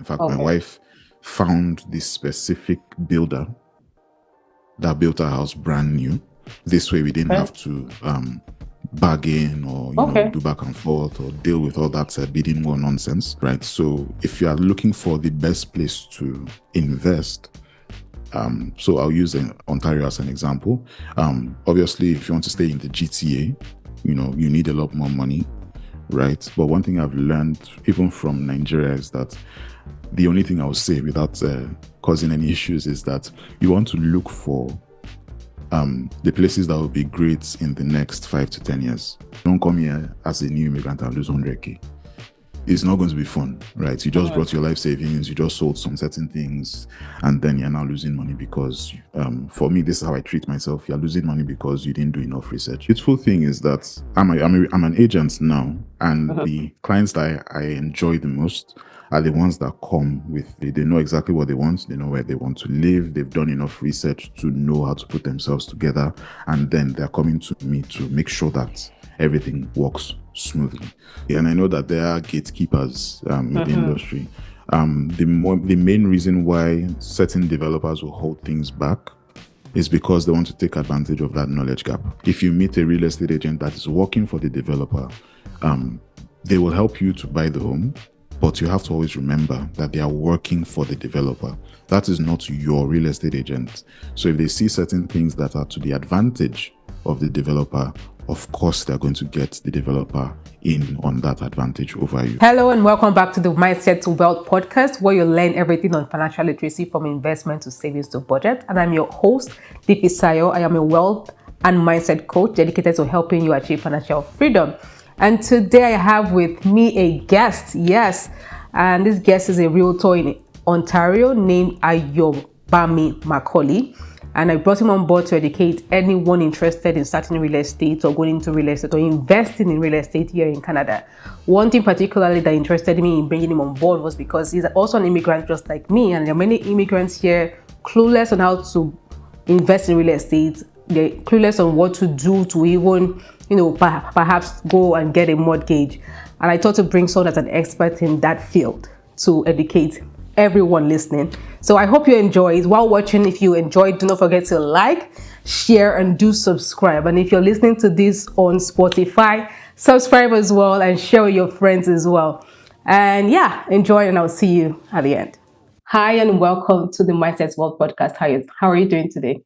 In fact, my Okay. wife found this specific builder that built our house brand new. This way we didn't Okay. have to bargain or Okay. do back and forth or deal with all that bidding war nonsense, right? So if you are looking for the best place to invest, so I'll use Ontario as an example. Obviously, if you want to stay in the GTA, you need a lot more money, right? But one thing I've learned even from Nigeria is that the only thing I would say without causing any issues is that you want to look for the places that will be great in the next 5 to 10 years. Don't come here as a new immigrant and lose 100K. It's not going to be fun, right? You just brought your life savings, you just sold some certain things, and then you're now losing money because, for me, this is how I treat myself. You're losing money because you didn't do enough research. The beautiful thing is that I'm an agent now, and the clients that I enjoy the most are the ones that come with, they know exactly what they want, they know where they want to live, they've done enough research to know how to put themselves together, and then they're coming to me to make sure that everything works smoothly. And I know that there are gatekeepers in the industry. The main reason why certain developers will hold things back is because they want to take advantage of that knowledge gap. If you meet a real estate agent that is working for the developer, they will help you to buy the home, but you have to always remember that they are working for the developer. That is not your real estate agent. So if they see certain things that are to the advantage of the developer, of course they're going to get the developer in on that advantage over you. Hello and welcome back to the Mindset to Wealth podcast, where you learn everything on financial literacy from investment to savings to budget. And I'm your host, Dipi Sayo. I am a wealth and mindset coach dedicated to helping you achieve financial freedom. And today I have with me a guest, yes, and this guest is a realtor in Ontario named Ayobami Macaulay. And I brought him on board to educate anyone interested in starting real estate or going into real estate or investing in real estate here in Canada. One thing particularly that interested me in bringing him on board was because he's also an immigrant just like me, and there are many immigrants here clueless on how to invest in real estate. They're clueless on what to do to even, perhaps go and get a mortgage. And I thought to bring someone that's an expert in that field to educate everyone listening. So I hope you enjoy it. While watching, if you enjoyed, do not forget to like, share, and do subscribe. And if you're listening to this on Spotify, subscribe as well and share with your friends as well. And yeah, enjoy, and I'll see you at the end. Hi, and welcome to the Mindset World podcast. How are you doing today?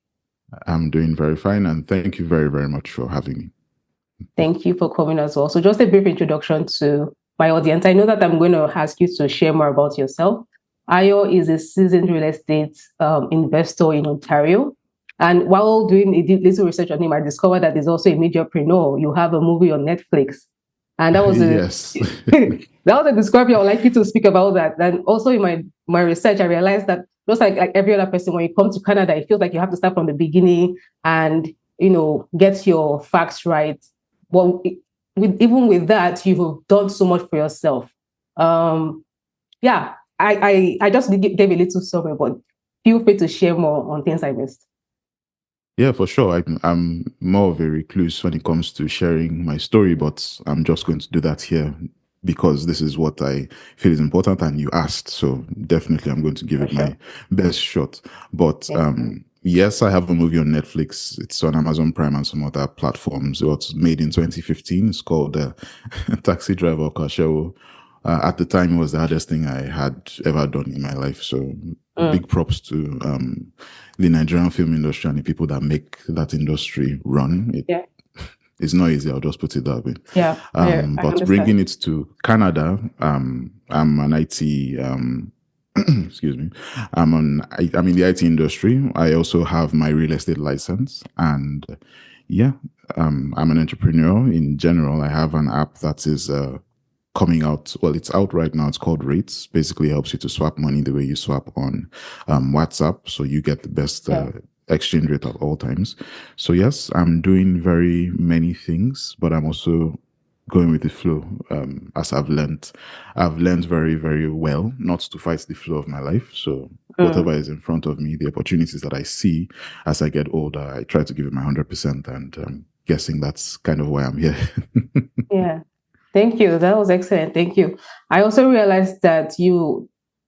I'm doing very fine, and thank you very, very much for having me. Thank you for coming as well. So just a brief introduction to my audience. I know that I'm going to ask you to share more about yourself. Ayo is a seasoned real estate investor in Ontario. And while doing a little research on him, I discovered that he's also a mediapreneur. You have a movie on Netflix. And that was Yes. that was a description I would like you to speak about that. And also in my research, I realized that just like every other person, when you come to Canada, it feels like you have to start from the beginning and get your facts right. Well, even with that, you've done so much for yourself. Yeah, I just gave a little summary, but feel free to share more on things I missed. Yeah, for sure. I'm more of a recluse when it comes to sharing my story, but I'm just going to do that here because this is what I feel is important and you asked. So definitely I'm going to give For it my sure. best shot. But Yeah. yes, I have a movie on Netflix. It's on Amazon Prime and some other platforms. It was made in 2015. It's called Taxi Driver Kashewo. At the time, it was the hardest thing I had ever done in my life. So big props to the Nigerian film industry and the people that make that industry run. Yeah. It's not easy. I'll just put it that way. Yeah. I But understand. bringing it to Canada, I'm an IT. Excuse me. I'm in the IT industry. I also have my real estate license, and yeah, I'm an entrepreneur in general. I have an app that is coming out. Well, it's out right now. It's called Rates. Basically, helps you to swap money the way you swap on WhatsApp, so you get the best Yeah. exchange rate at all times. So yes, I'm doing very many things, but I'm also going with the flow. As I've learned very, very well not to fight the flow of my life. So whatever is in front of me, the opportunities that I see as I get older, I try to give it my 100%, and guessing that's kind of why I'm here. Yeah. Thank you. That was excellent. Thank you. I also realized that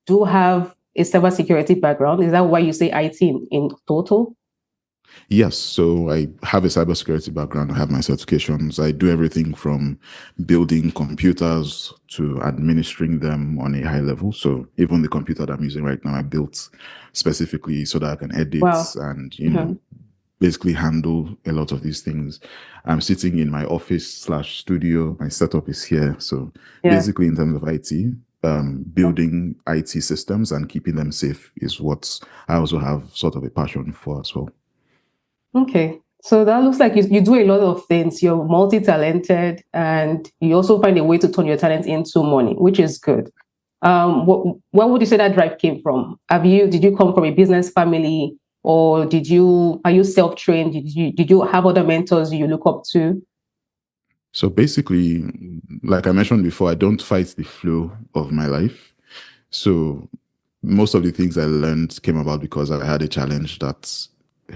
do have a cybersecurity background. Is that why you say IT in total? Yes, so I have a cybersecurity background. I have my certifications. I do everything from building computers to administering them on a high level. So even the computer that I'm using right now, I built specifically so that I can edit Wow. and, Mhm. basically handle a lot of these things. I'm sitting in my office slash studio. My setup is here. So Yeah. basically, in terms of IT, building IT systems and keeping them safe is what I also have sort of a passion for as well. Okay. So that looks like you do a lot of things. You're multi-talented and you also find a way to turn your talent into money, which is good. Where would you say that drive came from? Did you come from a business family or are you self-trained? Did you have other mentors you look up to? So basically, like I mentioned before, I don't fight the flow of my life. So most of the things I learned came about because I had a challenge that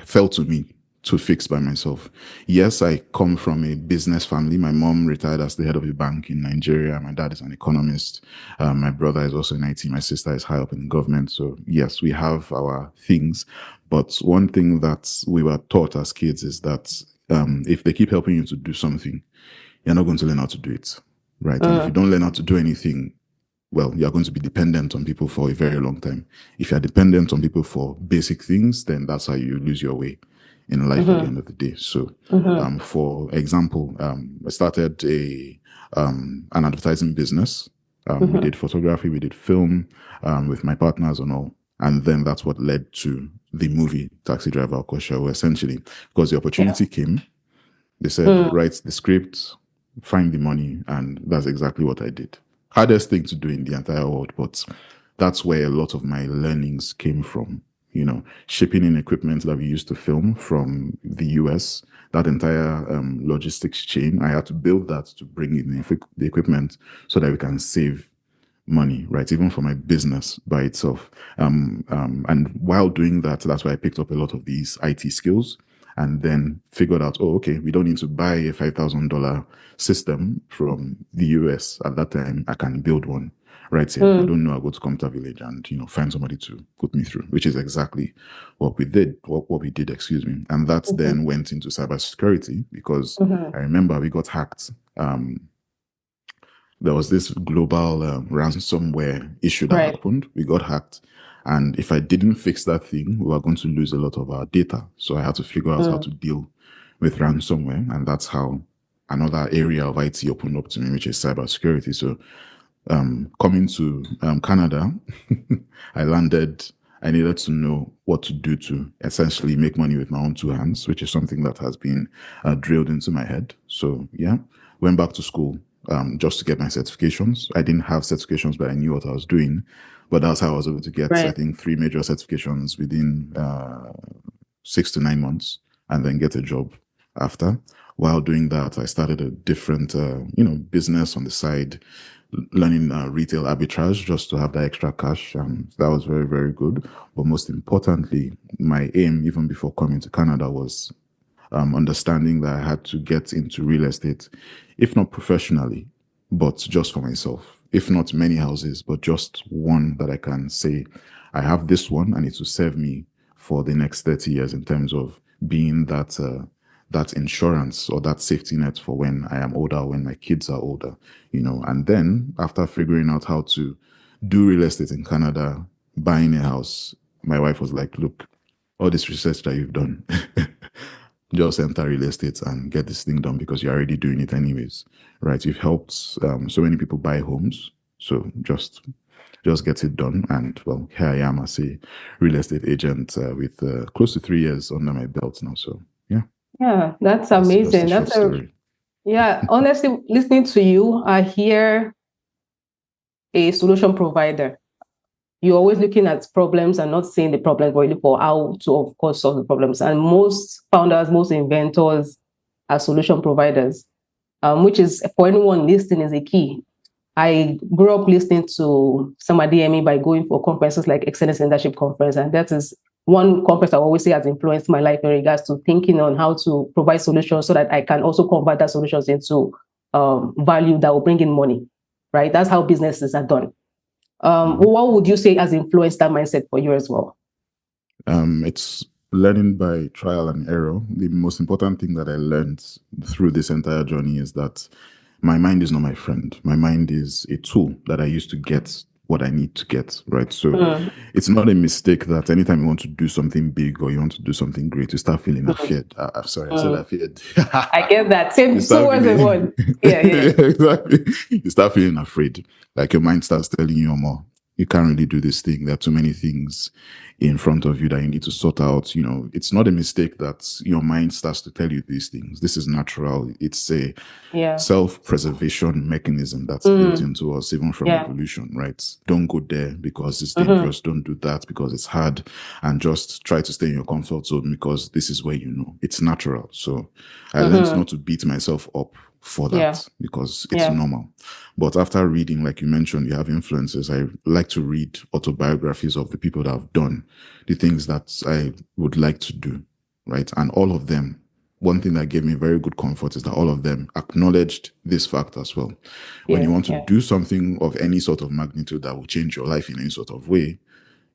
fell to me to fix by myself. Yes, I come from a business family. My mom retired as the head of a bank in Nigeria. My dad is an economist. My brother is also in IT. My sister is high up in government. So yes, we have our things. But one thing that we were taught as kids is that if they keep helping you to do something, you're not going to learn how to do it. Right. And if you Mm, don't learn how to do anything, well, you're going to be dependent on people for a very long time. If you're dependent on people for basic things, then that's how you lose your way in life at the mhm, end of the day. So, mhm, for example, I started an advertising business. We mhm. did photography, we did film with my partners and all. And then that's what led to the movie Taxi Driver Okosha, essentially, because the Yeah. opportunity came. They said, Mm, write the script, find the money, and that's exactly what I did. Hardest thing to do in the entire world, but that's where a lot of my learnings came from. Shipping in equipment that we used to film from the US, that entire logistics chain, I had to build that to bring in the equipment so that we can save money, right? Even for my business by itself. And while doing that, that's why I picked up a lot of these IT skills and then figured out, oh, okay, we don't need to buy a $5,000 system from the US at that time. I can build one right here. If I mm, don't know, I'll go to Computer Village and, find somebody to put me through, which is exactly what we did, excuse me. And that mhm, then went into cybersecurity because mhm. I remember we got hacked. There was this global ransomware issue that Right. happened. We got hacked. And if I didn't fix that thing, we were going to lose a lot of our data. So I had to figure out how Mm, to deal with ransomware. And that's how another area of IT opened up to me, which is cybersecurity. So coming to Canada, I landed. I needed to know what to do to essentially make money with my own two hands, which is something that has been drilled into my head. So yeah, went back to school just to get my certifications. I didn't have certifications, but I knew what I was doing. But that's how I was able to get, I right. think, three major certifications within 6 to 9 months, and then get a job after. While doing that, I started a different, business on the side, learning retail arbitrage just to have that extra cash. That was very, very good. But most importantly, my aim, even before coming to Canada, was understanding that I had to get into real estate, if not professionally, but just for myself. If not many houses, but just one that I can say, I have this one and it will serve me for the next 30 years in terms of being that insurance or that safety net for when I am older, when my kids are older. And then after figuring out how to do real estate in Canada, buying a house, my wife was like, look, all this research that you've done, just enter real estate and get this thing done because you're already doing it anyways, right? You've helped so many people buy homes, so just get it done. And well, here I am as a real estate agent with close to 3 years under my belt now. So yeah, Yeah, that's that's just a amazing. short story. Yeah, honestly, listening to you, I hear a solution provider. You're always looking at problems and not seeing the problems, but you look for how to, of course, solve the problems. And most founders, most inventors are solution providers, which is for anyone listening is a key. I grew up listening to some DME by going for conferences like Excellence Leadership Conference, and that is one conference I always say has influenced my life in regards to thinking on how to provide solutions so that I can also convert that solutions into value that will bring in money. Right? That's how businesses are done. What would you say has influenced that mindset for you as well? It's learning by trial and error. The most important thing that I learned through this entire journey is that my mind is not my friend. My mind is a tool that I use to get what I need to get, right? So it's not a mistake that anytime you want to do something big or you want to do something great, you start feeling afeared. I'm sorry, I said afeared. I get that. You Same, two start words in feeling one. Yeah, yeah. exactly. You start feeling afraid. Like your mind starts telling you more. You can't really do this thing. There are too many things in front of you that you need to sort out. You know, it's not a mistake that your mind starts to tell you these things. This is natural. It's a Yeah. self-preservation mechanism that's built into us even from Yeah. evolution, right? Don't go there because it's dangerous. Don't do that because it's hard, and just try to stay in your comfort zone because this is where you know it's natural. So I learned not to beat myself up for Yeah. that because it's Yeah. normal. But after reading, like you mentioned, you have influences. I like to read autobiographies of the people that have done the things that I would like to do, right? And all of them, one thing that gave me very good comfort is that all of them acknowledged this fact as well. When you Yeah. want to Yeah. do something of any sort of magnitude that will change your life in any sort of way,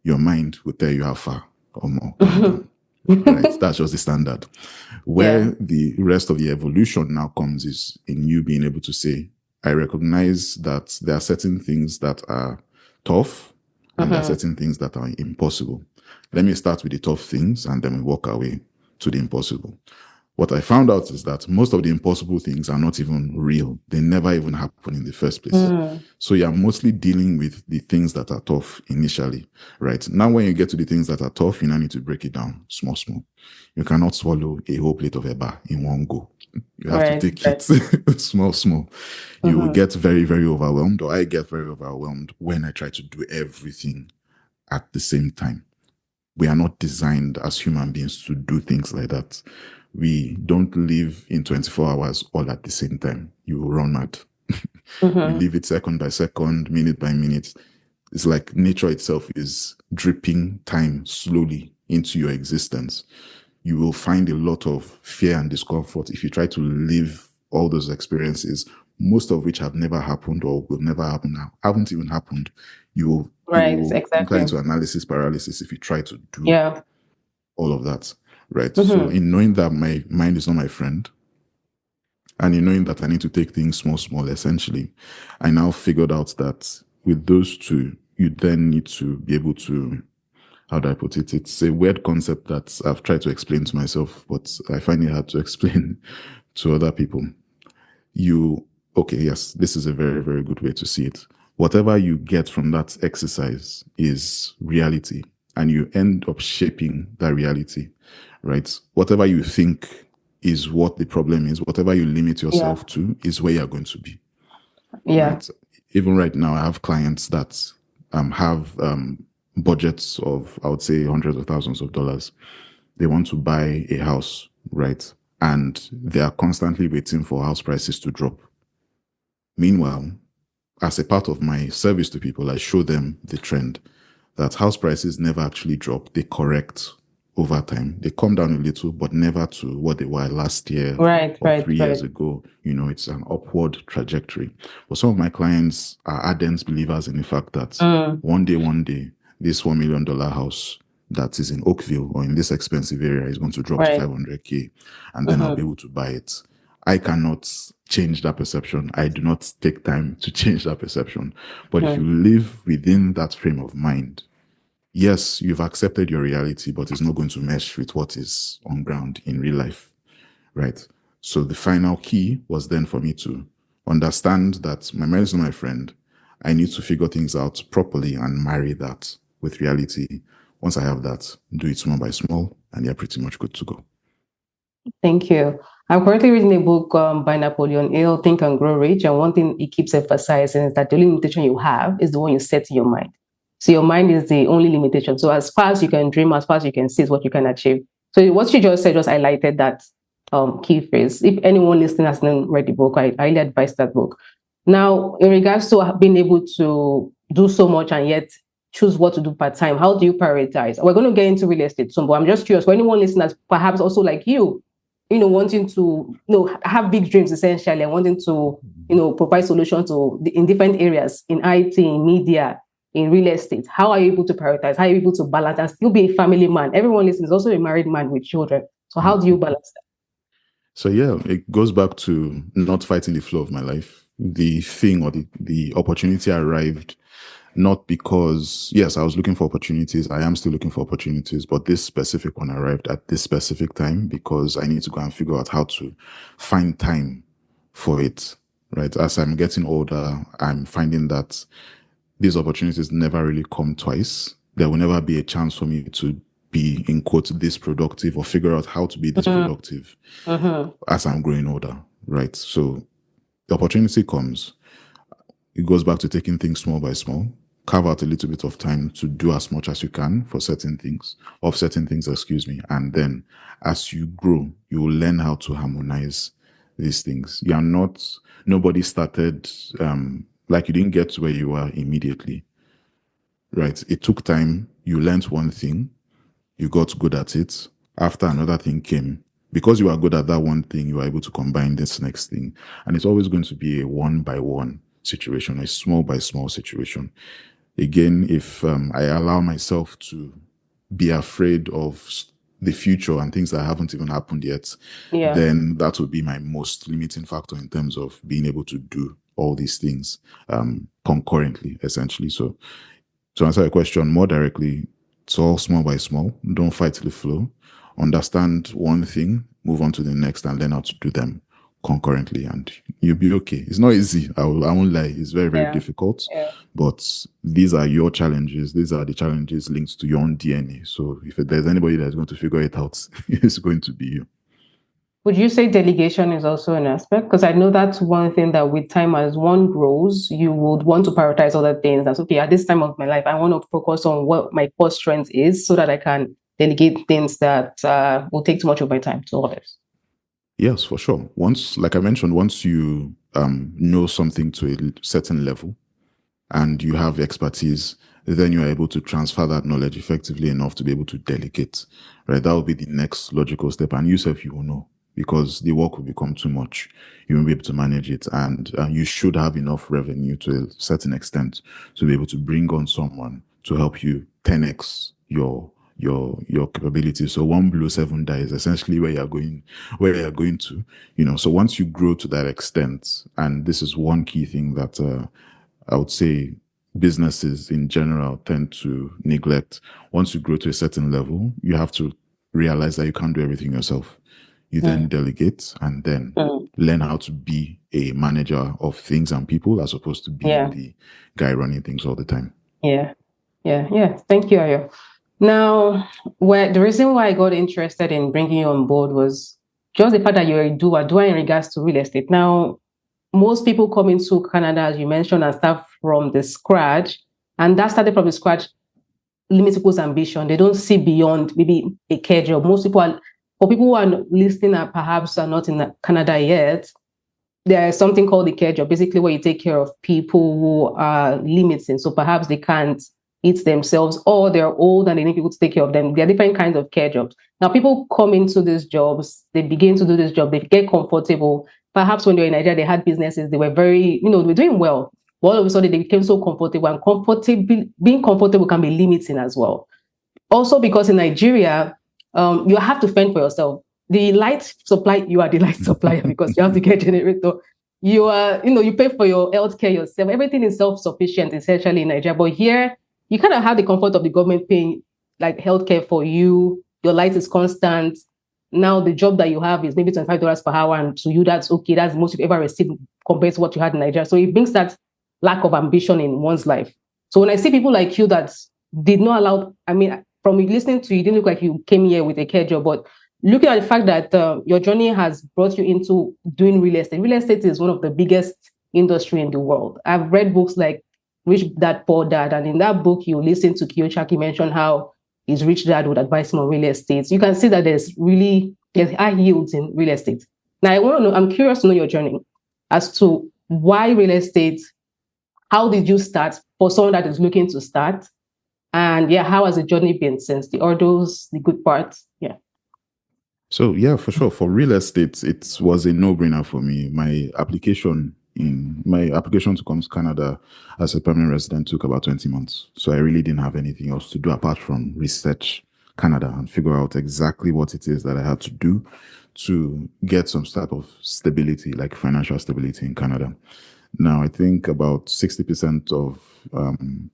your mind will tell you how far or more, calm down. Right? That's just the standard. Yeah. Where the rest of the evolution now comes is in you being able to say, I recognize that there are certain things that are tough and there are certain things that are impossible. Let me start with the tough things and then we walk our way to the impossible. What I found out is that most of the impossible things are not even real. They never even happen in the first place. So you're mostly dealing with the things that are tough initially, right? Now, when you get to the things that are tough, you now need to break it down small, small. You cannot swallow a whole plate of eba in one go. You have to Right. take Right. it small, small. You will get very, very overwhelmed, or I get very overwhelmed when I try to do everything at the same time. We are not designed as human beings to do things like that. We don't live in 24 hours all at the same time. You will run mad. We live it second by second, minute by minute. It's like nature itself is dripping time slowly into your existence. You will find a lot of fear and discomfort if you try to live all those experiences, most of which have never happened or will never happen, haven't even happened. You Right. will enter Exactly. into analysis paralysis if you try to do Yeah. all of that, right? So in knowing that my mind is not my friend, and in knowing that I need to take things small, small, essentially, I now figured out that with those two, you then need to be able to, how do I put it? It's a weird concept that I've tried to explain to myself, but I find it hard to explain to other people. Okay, yes, this is a very, very good way to see it. Whatever you get from that exercise is reality, and you end up shaping that reality, right? Whatever you think is what the problem is, whatever you limit Yeah. yourself to is where you're going to be, Yeah. right? Even right now, I have clients that have budgets of, I would say, hundreds of thousands of dollars. They want to buy a house, right? And they are constantly waiting for house prices to drop. Meanwhile, as a part of my service to people, I show them the trend that house prices never actually drop. They correct over time. They come down a little, but never to what they were last year Right. or Right. 3 years Right. ago. You know, it's an upward trajectory. But some of my clients are ardent believers in the fact that one day, this $1 million house that is in Oakville or in this expensive area is going to drop to Right. 500K, and then I'll be able to buy it. I cannot change that perception. I do not take time to change that perception. But if you live within that frame of mind, yes, you've accepted your reality, but it's not going to mesh with what is on ground in real life, right? So the final key was then for me to understand that my mind is not my friend. I need to figure things out properly and marry that with reality. Once I have that, do it small by small, and you're pretty much good to go. Thank you. I'm currently reading a book by Napoleon Hill, Think and Grow Rich. And one thing he keeps emphasizing is that the only limitation you have is the one you set in your mind. So your mind is the only limitation. So as far as you can dream, as far as you can see is what you can achieve. So what you just said just highlighted that key phrase. If anyone listening has not read the book, I highly advise that book. Now, in regards to being able to do so much and yet choose what to do part time, how do you prioritize? We're going to get into real estate soon, but I'm just curious for anyone listening that's perhaps also like wanting to, have big dreams essentially and wanting to, provide solutions in different areas in IT, in media. in real estate? How are you able to prioritize? How are you able to balance and still be a family man? Everyone listens is also a married man with children. So how do you balance that? So yeah, it goes back to not fighting the flow of my life. The thing or the opportunity arrived not because, yes, I was looking for opportunities. I am still looking for opportunities, but this specific one arrived at this specific time because I need to go and figure out how to find time for it. Right. As I'm getting older, I'm finding that these opportunities never really come twice. There will never be a chance for me to be, in quotes, this productive or figure out how to be this Mm-hmm. productive Mm-hmm. as I'm growing older, right? So the opportunity comes. It goes back to taking things small by small. Carve out a little bit of time to do as much as you can for certain things, of certain things, excuse me. And then as you grow, you will learn how to harmonize these things. You are not, nobody started, like you didn't get to where you are immediately, right? It took time. You learned one thing, you got good at it. After another thing came, because you are good at that one thing, you are able to combine this next thing. And it's always going to be a one by one situation, a small by small situation. Again, if I allow myself to be afraid of the future and things that haven't even happened yet, Yeah. then that would be my most limiting factor in terms of being able to do all these things concurrently, essentially. So to answer your question more directly, it's all small by small. Don't fight the flow. Understand one thing, move on to the next, and learn how to do them concurrently, and you'll be okay. It's not easy. I won't lie. It's very, very Yeah. difficult. Yeah. But these are your challenges. These are the challenges linked to your own DNA. So if there's anybody that's going to figure it out, it's going to be you. Would you say delegation is also an aspect? Because I know that's one thing that with time, as one grows, you would want to prioritize other things. That's okay. At this time of my life, I want to focus on what my core strength is so that I can delegate things that will take too much of my time to others. Yes, for sure. Once, like I mentioned, once you know something to a certain level, and you have expertise, then you are able to transfer that knowledge effectively enough to be able to delegate, right? That will be the next logical step. And you self, you will know because the work will become too much. You won't be able to manage it. And you should have enough revenue to a certain extent to be able to bring on someone to help you 10x your capabilities. So one blow, seven dies, essentially where you're going to, so once you grow to that extent, and this is one key thing that I would say businesses in general tend to neglect. Once you grow to a certain level, you have to realize that you can't do everything yourself. You then Mm. delegate and then Mm. learn how to be a manager of things and people as opposed to being Yeah. the guy running things all the time. Yeah. Yeah. Yeah. Thank you, Ayo. Now, where the reason why I got interested in bringing you on board was just the fact that you're a doer in regards to real estate. Now, most people come into Canada, as you mentioned, and start from the scratch. And that started from the scratch limits people's ambition. They don't see beyond maybe a care job. Most people are, for people who are listening and perhaps are not in Canada yet, there is something called the care job, basically where you take care of people who are limiting. So perhaps they can't eat themselves or they're old and they need people to take care of them. There are different kinds of care jobs. Now, people come into these jobs, they begin to do this job, they get comfortable. Perhaps when they were in Nigeria, they had businesses, they were very, they were doing well. But all of a sudden, they became so comfortable, and being comfortable can be limiting as well. Also, because in Nigeria, you have to fend for yourself. The light supply, you are the light supplier because you have to get generator. You are, you pay for your healthcare yourself. Everything is self-sufficient essentially in Nigeria. But here, you kind of have the comfort of the government paying like healthcare for you. Your light is constant. Now the job that you have is maybe $25 per hour, and to you that's okay. That's the most you've ever received compared to what you had in Nigeria. So it brings that lack of ambition in one's life. So when I see people like you that did not allow, I mean, from listening to you, it didn't look like you came here with a care job, but looking at the fact that your journey has brought you into doing real estate. Real estate is one of the biggest industry in the world. I've read books like Rich Dad Poor Dad, and in that book, you listen to Kiyosaki mention how his rich dad would advise him on real estate. So you can see that there's high yields in real estate. Now, I want to know. I'm curious to know your journey as to why real estate. How did you start for someone that is looking to start? And yeah, how has the journey been since the hurdles, the good parts? Yeah. So yeah, for sure. For real estate, it was a no-brainer for me. My application in my application to come to Canada as a permanent resident took about 20 months. So I really didn't have anything else to do apart from research Canada and figure out exactly what it is that I had to do to get some type of stability, like financial stability in Canada. Now, I think about 60% of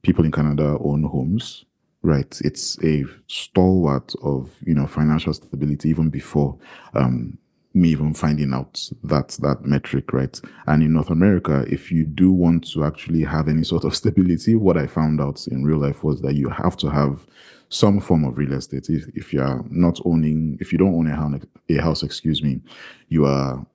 people in Canada own homes, right? It's a stalwart of, financial stability even before me even finding out that metric, right? And in North America, if you do want to actually have any sort of stability, what I found out in real life was that you have to have some form of real estate. If you're not owning, if you don't own a house, excuse me, you are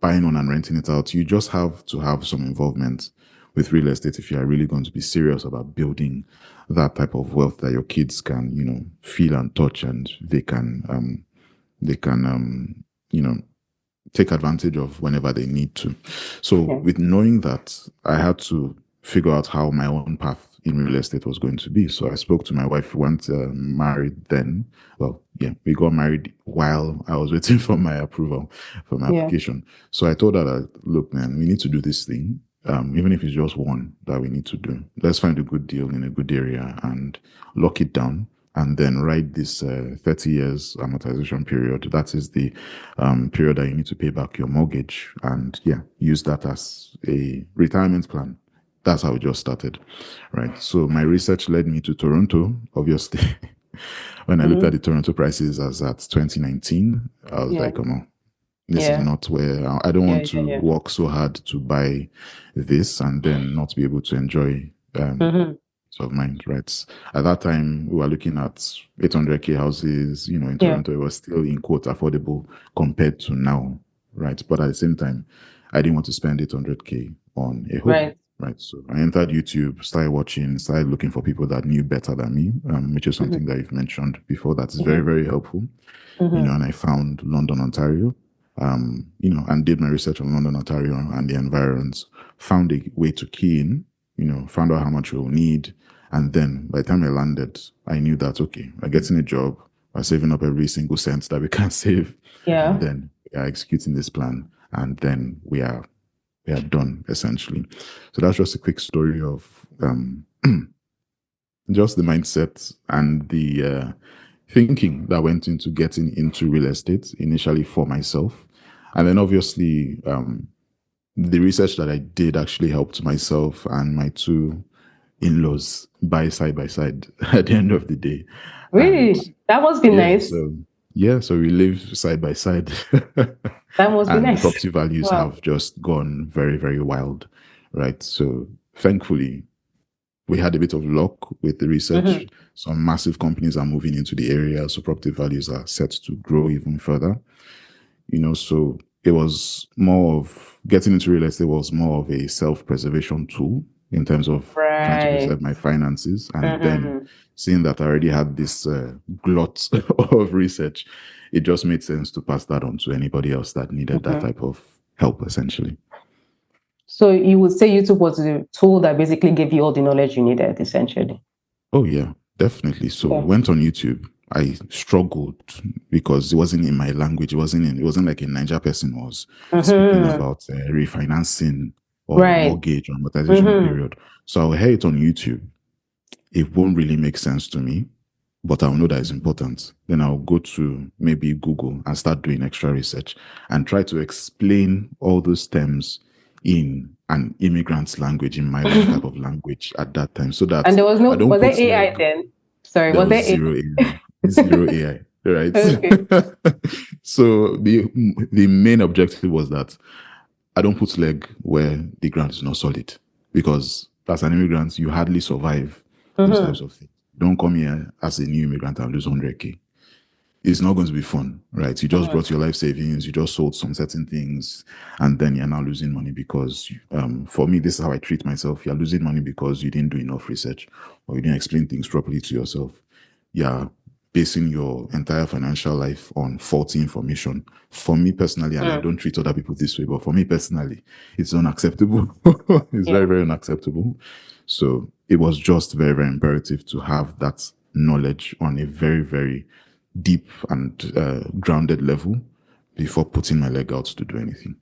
buying one and renting it out. You just have to have some involvement with real estate if you are really going to be serious about building that type of wealth that your kids can, feel and touch, and they can take advantage of whenever they need to. So, Yeah. with knowing that, I had to figure out how my own path in real estate was going to be. So, I spoke to my wife. We weren't married then. Well, yeah, we got married while I was waiting for my approval for my Yeah. application. So, I told her that, look, man, we need to do this thing. Even if it's just one that we need to do, let's find a good deal in a good area and lock it down, and then write this 30 years amortization period. That is the period that you need to pay back your mortgage, and yeah, use that as a retirement plan. That's how it just started, right? So my research led me to Toronto, obviously. When I looked at Mm-hmm. the Toronto prices as at 2019, I was Yeah. like, come on, this is Yeah. not where I don't Yeah. want Yeah. to Yeah. work so hard to buy this and then not be able to enjoy Mm-hmm. of mind, right? At that time, we were looking at 800K houses, in Yeah. Toronto. It was still in quote affordable compared to now, right? But at the same time, I didn't want to spend 800K on a home, Right. right? So I entered YouTube, started watching, started looking for people that knew better than me, which is Mm-hmm. something that you've mentioned before. That is very, Mm-hmm. very helpful, Mm-hmm. and I found London, Ontario, and did my research on London, Ontario and the environs, found a way to key in, found out how much we'll need. And then by the time I landed, I knew that, okay, we're getting a job, we're saving up every single cent that we can save. And Yeah. then we are executing this plan. And then we are done essentially. So that's just a quick story of just the mindset and the thinking that went into getting into real estate initially for myself. And then obviously, the research that I did actually helped myself and my two in-laws buy side by side at the end of the day. And Really? That must be yeah, nice. so we live side by side. That must be And the nice. property values Wow. have just gone very, very wild, right? So thankfully, we had a bit of luck with the research. Mm-hmm. Some massive companies are moving into the area, so property values are set to grow even further. So it was more of getting into real estate was more of a self-preservation tool in terms of trying to Right. preserve my finances, and then Mm-hmm. seeing that I already had this glut of research, it just made sense to pass that on to anybody else that needed that Mm-hmm. type of help, essentially. So you would say YouTube was the tool that basically gave you all the knowledge you needed, essentially. Oh yeah, definitely. So Yeah. went on YouTube. I struggled because it wasn't in my language. It wasn't like a Niger person was speaking Mm-hmm. about refinancing or Right. mortgage or amortization Mm-hmm. period. So I'll hear it on YouTube. It won't really make sense to me, but I'll know that it's important. Then I'll go to maybe Google and start doing extra research and try to explain all those terms in an immigrant's language, in my own type of language at that time, so that And there was I no, don't was there put AI like then? Sorry, there was was there zero AI, AI? zero AI, right? Okay. So the main objective was that I don't put leg where the ground is not solid, because as an immigrant, you hardly survive those types Mm-hmm. of things. Don't come here as a new immigrant and lose 100K. It's not going to be fun, right? You just Mm-hmm. brought your life savings, you just sold some certain things, and then you're now losing money because, for me, this is how I treat myself. You're losing money because you didn't do enough research or you didn't explain things properly to yourself. You're basing your entire financial life on faulty information. For me personally, and I Mm. don't treat other people this way, but for me personally, it's unacceptable. It's very, Yeah. very unacceptable. So it was just very, very imperative to have that knowledge on a very, very deep and grounded level before putting my leg out to do anything.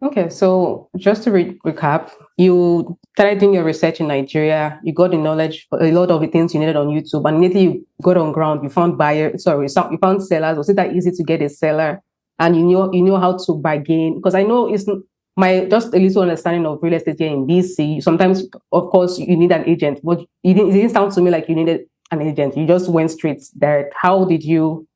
Okay, so just to recap, you started doing your research in Nigeria. You got the knowledge for a lot of the things you needed on YouTube, and immediately you got on ground. You found buyers. Sorry, you found sellers. Was it that easy to get a seller? And you know how to bargain, because I know it's my just a little understanding of real estate here in BC. Sometimes, of course, you need an agent, but it didn't sound to me like you needed an agent. You just went straight direct. How did you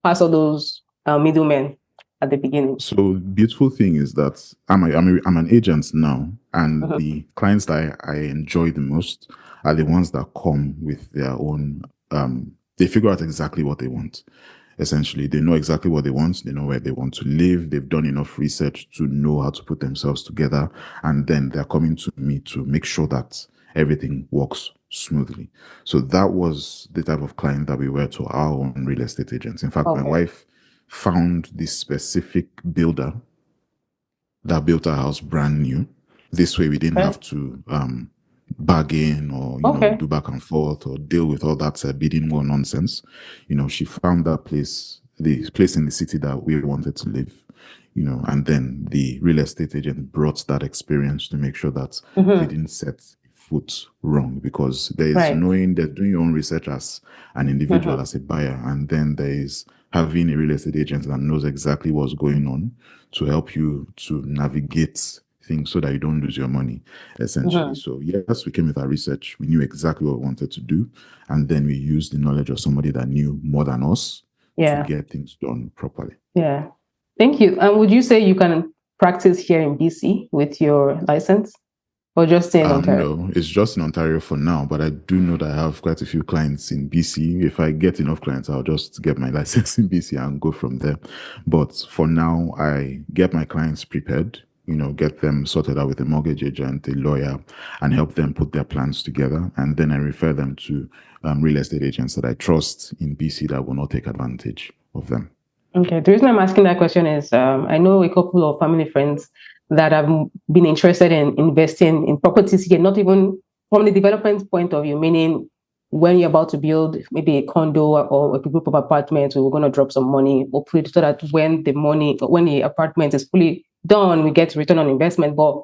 pass all those middlemen at the beginning? So beautiful thing is that I'm an agent now, and Mhm. the clients that I enjoy the most are the ones that come with their own. They figure out exactly what they want. Essentially, they know exactly what they want. They know where they want to live. They've done enough research to know how to put themselves together, and then they're coming to me to make sure that everything works smoothly. So that was the type of client that we were to our own real estate agents. In fact, my Okay. wife found this specific builder that built our house brand new. This way, we didn't Okay. have to bargain or Okay. do back and forth or deal with all that bidding war nonsense. She found that place, the place in the city that we wanted to live. And then the real estate agent brought that experience to make sure that they Mm-hmm. didn't set foot wrong, because there is Right. knowing that doing your own research as an individual, Mm-hmm. as a buyer, and then there is having a real estate agent that knows exactly what's going on to help you to navigate things so that you don't lose your money, essentially. Mm-hmm. So yes, we came with our research. We knew exactly what we wanted to do, and then we used the knowledge of somebody that knew more than us to Yeah. get things done properly. Yeah. Thank you. And would you say you can practice here in BC with your license or just in Ontario? No, it's just in Ontario for now, but I do know that I have quite a few clients in BC. If I get enough clients, I'll just get my license in BC and go from there. But for now, I get my clients prepared, get them sorted out with a mortgage agent, a lawyer, and help them put their plans together. And then I refer them to real estate agents that I trust in BC that will not take advantage of them. Okay. The reason I'm asking that question is I know a couple of family friends that have been interested in investing in properties here, not even from the development point of view, meaning when you're about to build maybe a condo or a group of apartments, we're going to drop some money, hopefully, so that when the apartment is fully done, we get return on investment. But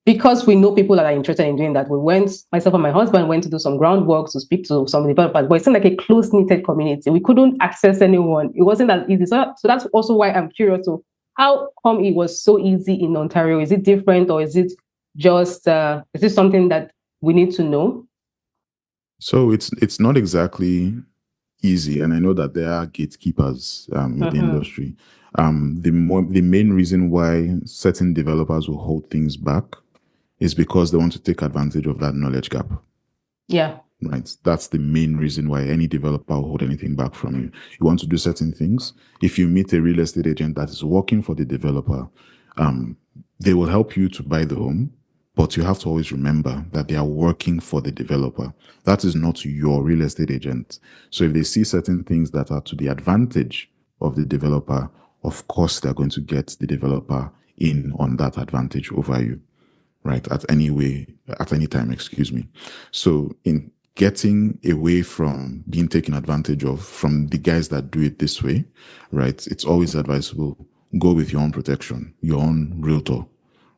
because we know people that are interested in doing that, myself and my husband went to do some groundwork to speak to some developers, but it seemed like a close knitted community. We couldn't access anyone. It wasn't that easy. So that's also why I'm curious. So, how come it was so easy in Ontario? Is it different, or is it is this something that we need to know? So it's not exactly easy, and I know that there are gatekeepers in the Mm-hmm. industry. The main reason why certain developers will hold things back is because they want to take advantage of that knowledge gap. Yeah. Right. That's the main reason why any developer will hold anything back from you. You want to do certain things. If you meet a real estate agent that is working for the developer, um, they will help you to buy the home, but you have to always remember that they are working for the developer. That is not your real estate agent. So if they see certain things that are to the advantage of the developer, of course they're going to get the developer in on that advantage over you, right? At any time, excuse me. So in getting away from being taken advantage of from the guys that do it this way, right? It's always advisable, go with your own protection, your own realtor,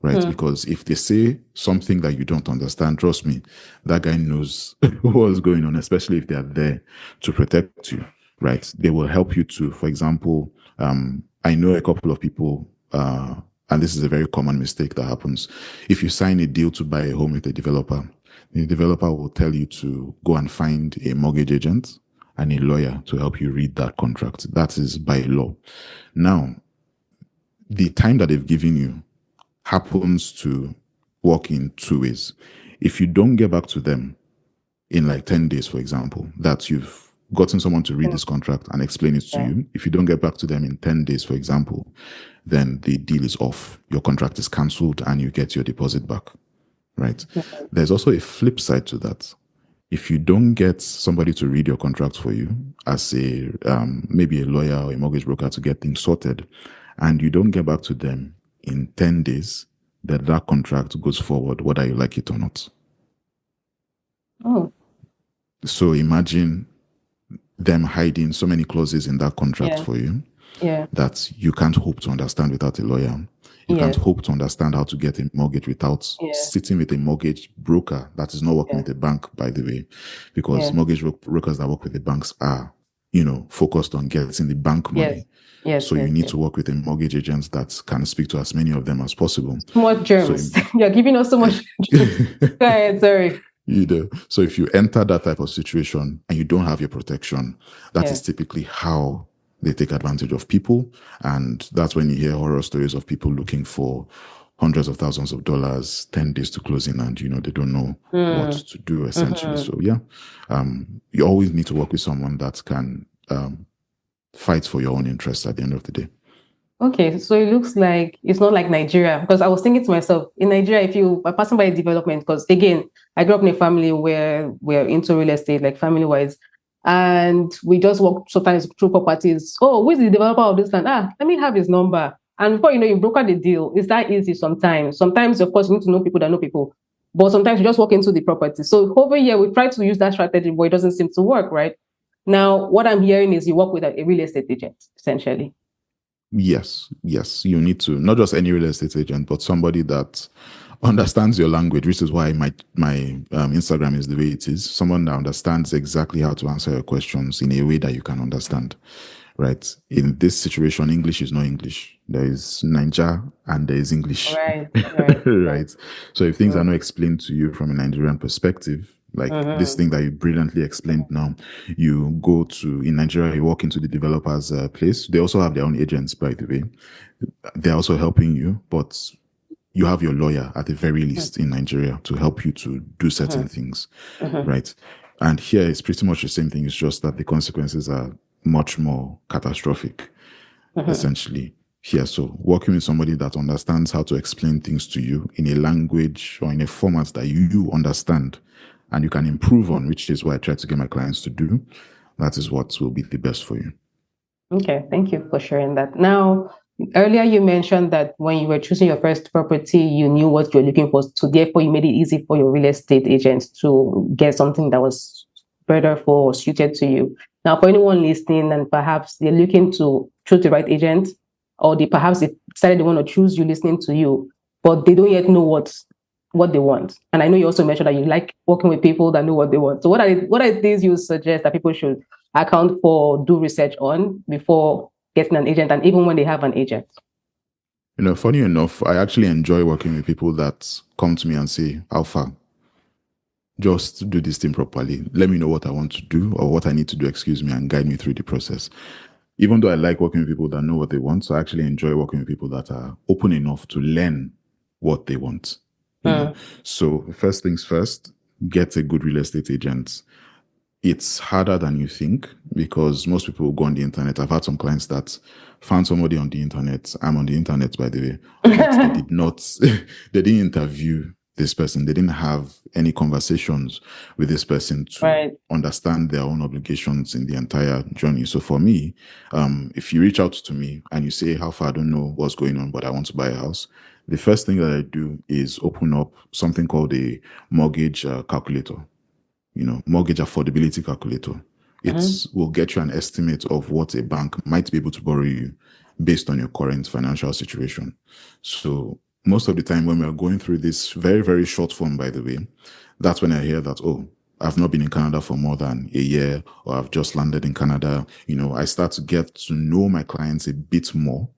right? Mm. Because if they say something that you don't understand, trust me, that guy knows what's going on, especially if they are there to protect you, right? They will help you to, for example, I know a couple of people, and this is a very common mistake that happens. If you sign a deal to buy a home with a developer, the developer will tell you to go and find a mortgage agent and a lawyer to help you read that contract. That is by law. Now, the time that they've given you happens to work in two ways. If you don't get back to them in like 10 days, for example, that you've gotten someone to read Yeah. this contract and explain it to Yeah. you, if you don't get back to them in 10 days, for example, then the deal is off. Your contract is cancelled and you get your deposit back, right? There's also a flip side to that. If you don't get somebody to read your contract for you, as a maybe a lawyer or a mortgage broker to get things sorted, and you don't get back to them in 10 days, that contract goes forward, whether you like it or not. Oh. So imagine them hiding so many clauses in that contract Yeah. for you Yeah. that you can't hope to understand without a lawyer. You can't Yes. hope to understand how to get a mortgage without Yeah. sitting with a mortgage broker that is not working Yeah. with a bank, by the way, because Yeah. brokers that work with the banks are, focused on getting the bank Yes. money. Yes. So you Yes. need Yes. to work with a mortgage agent that can speak to as many of them as possible. So much So germs. You're giving us so much germs. Go ahead. Sorry. so if you enter that type of situation and you don't have your protection, that Yeah. is typically how they take advantage of people. And that's when you hear horror stories of people looking for hundreds of thousands of dollars, 10 days to closing, and they don't know what Mm. to do essentially. Mm-hmm. So yeah, you always need to work with someone that can fight for your own interests at the end of the day. Okay, so it looks like it's not like Nigeria because I was thinking to myself, in Nigeria, if you are passing by a development, because again, I grew up in a family where we're into real estate, like family wise, and we just walk sometimes through properties. Oh, who is the developer of this land? Ah, let me have his number. And before you know, you broker the deal. It's that easy sometimes. Sometimes, of course, you need to know people that know people, but sometimes you just walk into the property. So over here, we try to use that strategy, but it doesn't seem to work, right? Now, what I'm hearing is you work with a real estate agent, essentially. Yes. You need to, not just any real estate agent, but somebody that understands your language, which is why my Instagram is the way it is. Someone that understands exactly how to answer your questions in a way that you can understand. Right? In this situation, English is not English. There is Niger and there is English. Right, right, right. Right? So if things are not explained to you from a Nigerian perspective, like this Mm-hmm. thing that you brilliantly explained now, you go to, in Nigeria, you walk into the developer's place. They also have their own agents, by the way. They're also helping you, but you have your lawyer at the very least in Nigeria to help you to do certain things, Mm-hmm. right? And here it's pretty much the same thing. It's just that the consequences are much more catastrophic, Mm-hmm. essentially. Here, so working with somebody that understands how to explain things to you in a language or in a format that you understand and you can improve on, which is what I try to get my clients to do. That is what will be the best for you. Okay, thank you for sharing that. Now, earlier you mentioned that when you were choosing your first property, you knew what you were looking for. So therefore, you made it easy for your real estate agent to get something that was better for or suited to you. Now, for anyone listening and perhaps they're looking to choose the right agent, or they perhaps they decided they want to choose you listening to you, but they don't yet know what they want. And I know you also mentioned that you like working with people that know what they want. So what are things you suggest that people should account for, do research on before getting an agent, and even when they have an agent? Funny enough, I actually enjoy working with people that come to me and say, Alpha, just do this thing properly. Let me know what I want to do or what I need to do, excuse me, and guide me through the process. Even though I like working with people that know what they want, so I actually enjoy working with people that are open enough to learn what they want. You know, Mm. so first things first, get a good real estate agent. It's harder than you think because most people will go on the internet. I've had some clients that found somebody on the internet. I'm on the internet, by the way, but they did not, they didn't interview this person. They didn't have any conversations with this person to Right. understand their own obligations in the entire journey. So for me, if you reach out to me and you say, how far, I don't know what's going on, but I want to buy a house, the first thing that I do is open up something called a mortgage calculator, mortgage affordability calculator. It Mm-hmm. will get you an estimate of what a bank might be able to borrow you based on your current financial situation. So most of the time when we are going through this very, very short form, by the way, that's when I hear that, oh, I've not been in Canada for more than a year, or I've just landed in Canada. I start to get to know my clients a bit more,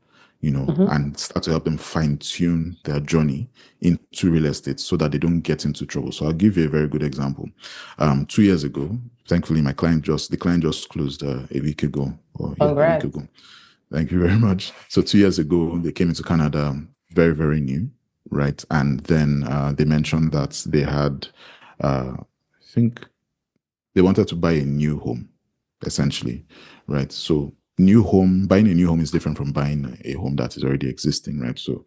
Mm-hmm. and start to help them fine tune their journey into real estate so that they don't get into trouble. So I'll give you a very good example. 2 years ago, thankfully, the client just closed a week ago, or yeah, a week Congrats. ago. Thank you very much. So 2 years ago, they came into Canada very, very new, right? And then they mentioned that they had, I think, they wanted to buy a new home, essentially, right? So buying a new home is different from buying a home that is already existing, right? So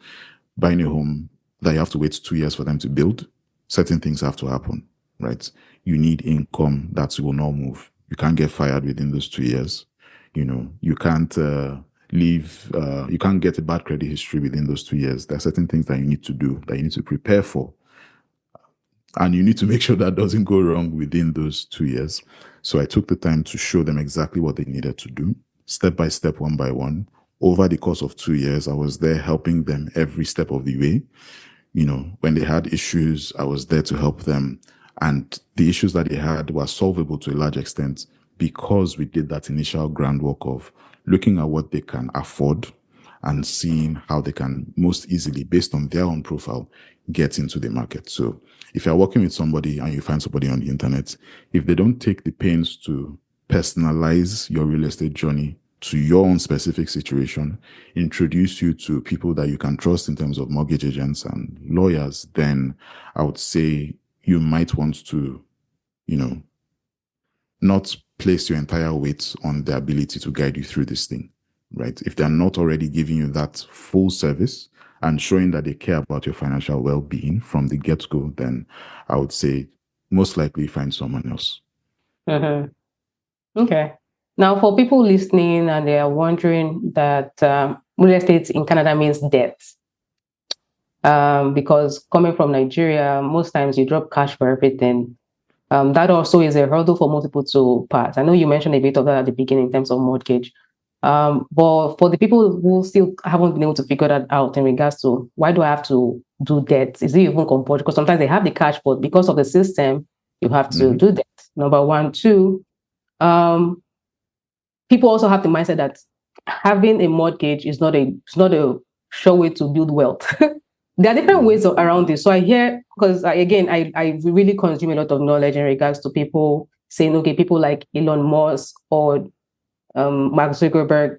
buying a home that you have to wait 2 years for them to build, certain things have to happen, right? You need income that will not move. You can't get fired within those 2 years. You can't you can't get a bad credit history within those 2 years. There are certain things that you need to do, that you need to prepare for, and you need to make sure that doesn't go wrong within those 2 years. So I took the time to show them exactly what they needed to do, step by step, one by one, over the course of 2 years, I was there helping them every step of the way. When they had issues, I was there to help them. And the issues that they had were solvable to a large extent because we did that initial groundwork of looking at what they can afford and seeing how they can most easily, based on their own profile, get into the market. So if you're working with somebody and you find somebody on the internet, if they don't take the pains to personalize your real estate journey to your own specific situation, introduce you to people that you can trust in terms of mortgage agents and lawyers, then I would say you might want to, you know, not place your entire weight on the ability to guide you through this thing, right? If they're not already giving you that full service and showing that they care about your financial well-being from the get-go, then I would say most likely find someone else. Mm-hmm. Okay. Now, for people listening and they are wondering that real estate in Canada means debt, because coming from Nigeria, most times you drop cash for everything. That also is a hurdle for most people to pass. I know you mentioned a bit of that at the beginning in terms of mortgage. But for the people who still haven't been able to figure that out in regards to why do I have to do debt? Is it even compulsory? Because sometimes they have the cash, but because of the system, you have to do that. Number one. Two, people also have the mindset that having a mortgage is not a sure way to build wealth. There are different ways around this. So I hear, because I really consume a lot of knowledge in regards to people saying, okay, people like Elon Musk or Mark Zuckerberg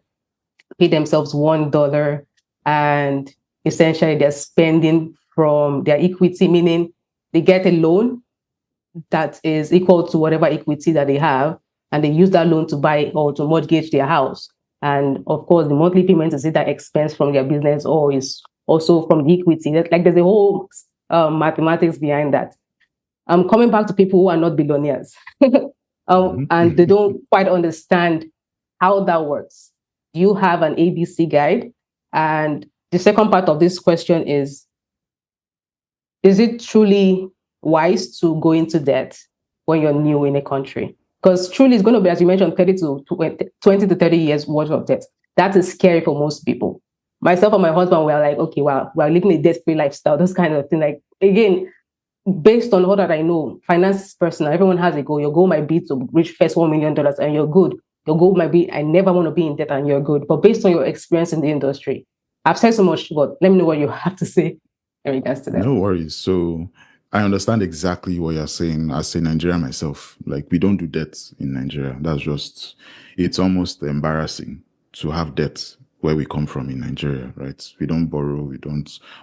pay themselves $1 and essentially they're spending from their equity, meaning they get a loan that is equal to whatever equity that they have, and they use that loan to buy or to mortgage their house. And of course, the monthly payment is either expense from their business or is also from the equity. Like there's a whole mathematics behind that. I'm coming back to people who are not billionaires, and they don't quite understand how that works. Do you have an ABC guide? And the second part of this question is it truly wise to go into debt when you're new in a country? Because truly it's going to be, as you mentioned, 30 to 20 to 30 years worth of debt. That is scary for most people. Myself and my husband were like, okay, well, we're living a debt-free lifestyle, those kind of thing. Like, again, based on all that I know, finance is personal. Everyone has a goal. Your goal might be to reach first $1 million and you're good. Your goal might be, I never want to be in debt and you're good. But based on your experience in the industry, I've said so much, but let me know what you have to say in regards to that. No worries. So I understand exactly what you're saying. I say Nigeria myself, like we don't do debt in Nigeria. It's almost embarrassing to have debt where we come from in Nigeria, right? We don't borrow,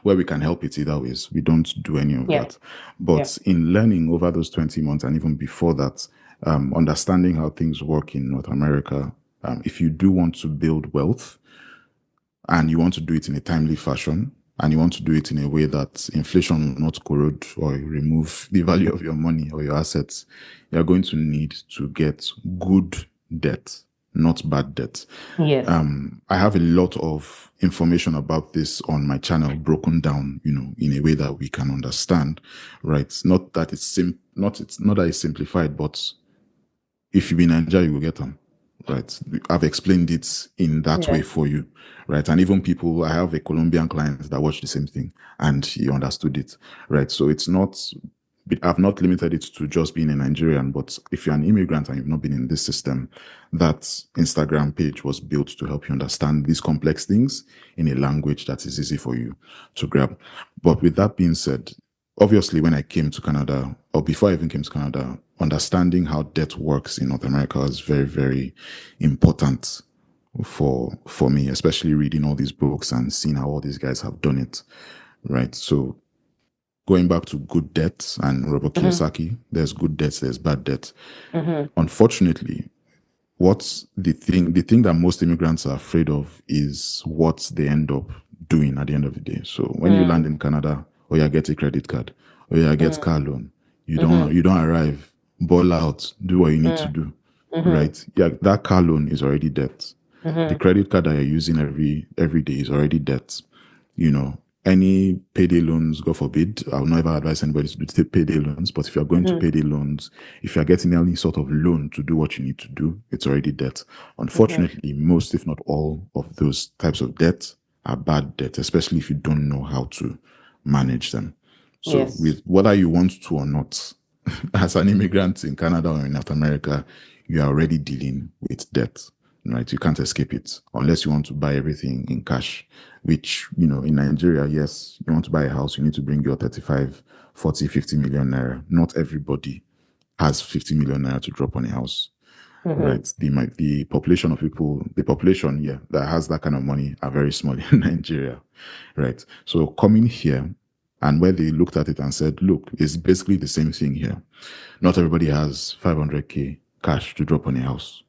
where we can help it either ways. We don't do any of Yeah. that. But in learning over those 20 months and even before that, understanding how things work in North America, if you do want to build wealth, and you want to do it in a timely fashion, and you want to do it in a way that inflation will not corrode or remove the value of your money or your assets, you're going to need to get good debt, not bad debt. Yes. I have a lot of information about this on my channel, broken down, in a way that we can understand, right? Not that it's not that it's simplified, but if you be in Nigeria, you will get them, right? I've explained it in that way Yeah. for you, right? And even people, I have a Colombian client that watched the same thing and he understood it, right? So I've not limited it to just being a Nigerian, but if you're an immigrant and you've not been in this system, that Instagram page was built to help you understand these complex things in a language that is easy for you to grab. But with that being said, obviously, when I came to Canada, or before I even came to Canada, understanding how debt works in North America is very, very important for me, especially reading all these books and seeing how all these guys have done it. Right. So going back to good debt and Robert Kiyosaki, there's good debt, there's bad debt. Unfortunately, what's the thing that most immigrants are afraid of is what they end up doing at the end of the day. So when you land in Canada, or you get a credit card, or you get car loan, you don't arrive, ball out, do what you need to do, right? Yeah, that car loan is already debt. The credit card that you're using every day is already debt. any payday loans, God forbid, I'll never advise anybody to take payday loans. But if you're going to payday loans, if you're getting any sort of loan to do what you need to do, it's already debt. Unfortunately, most, if not all, of those types of debt are bad debt, especially if you don't know how to manage them. So, Yes. with whether you want to or not, as an immigrant in Canada or in North America, you are already dealing with debt, right? You can't escape it unless you want to buy everything in cash, which, in Nigeria, yes, you want to buy a house, you need to bring your 35, 40, 50 million naira. Not everybody has 50 million naira to drop on a house, right? The population of people, the population, yeah, that has that kind of money are very small in Nigeria, right? So coming here, and where they looked at it and said, look, it's basically the same thing here. Not everybody has 500K cash to drop on a house.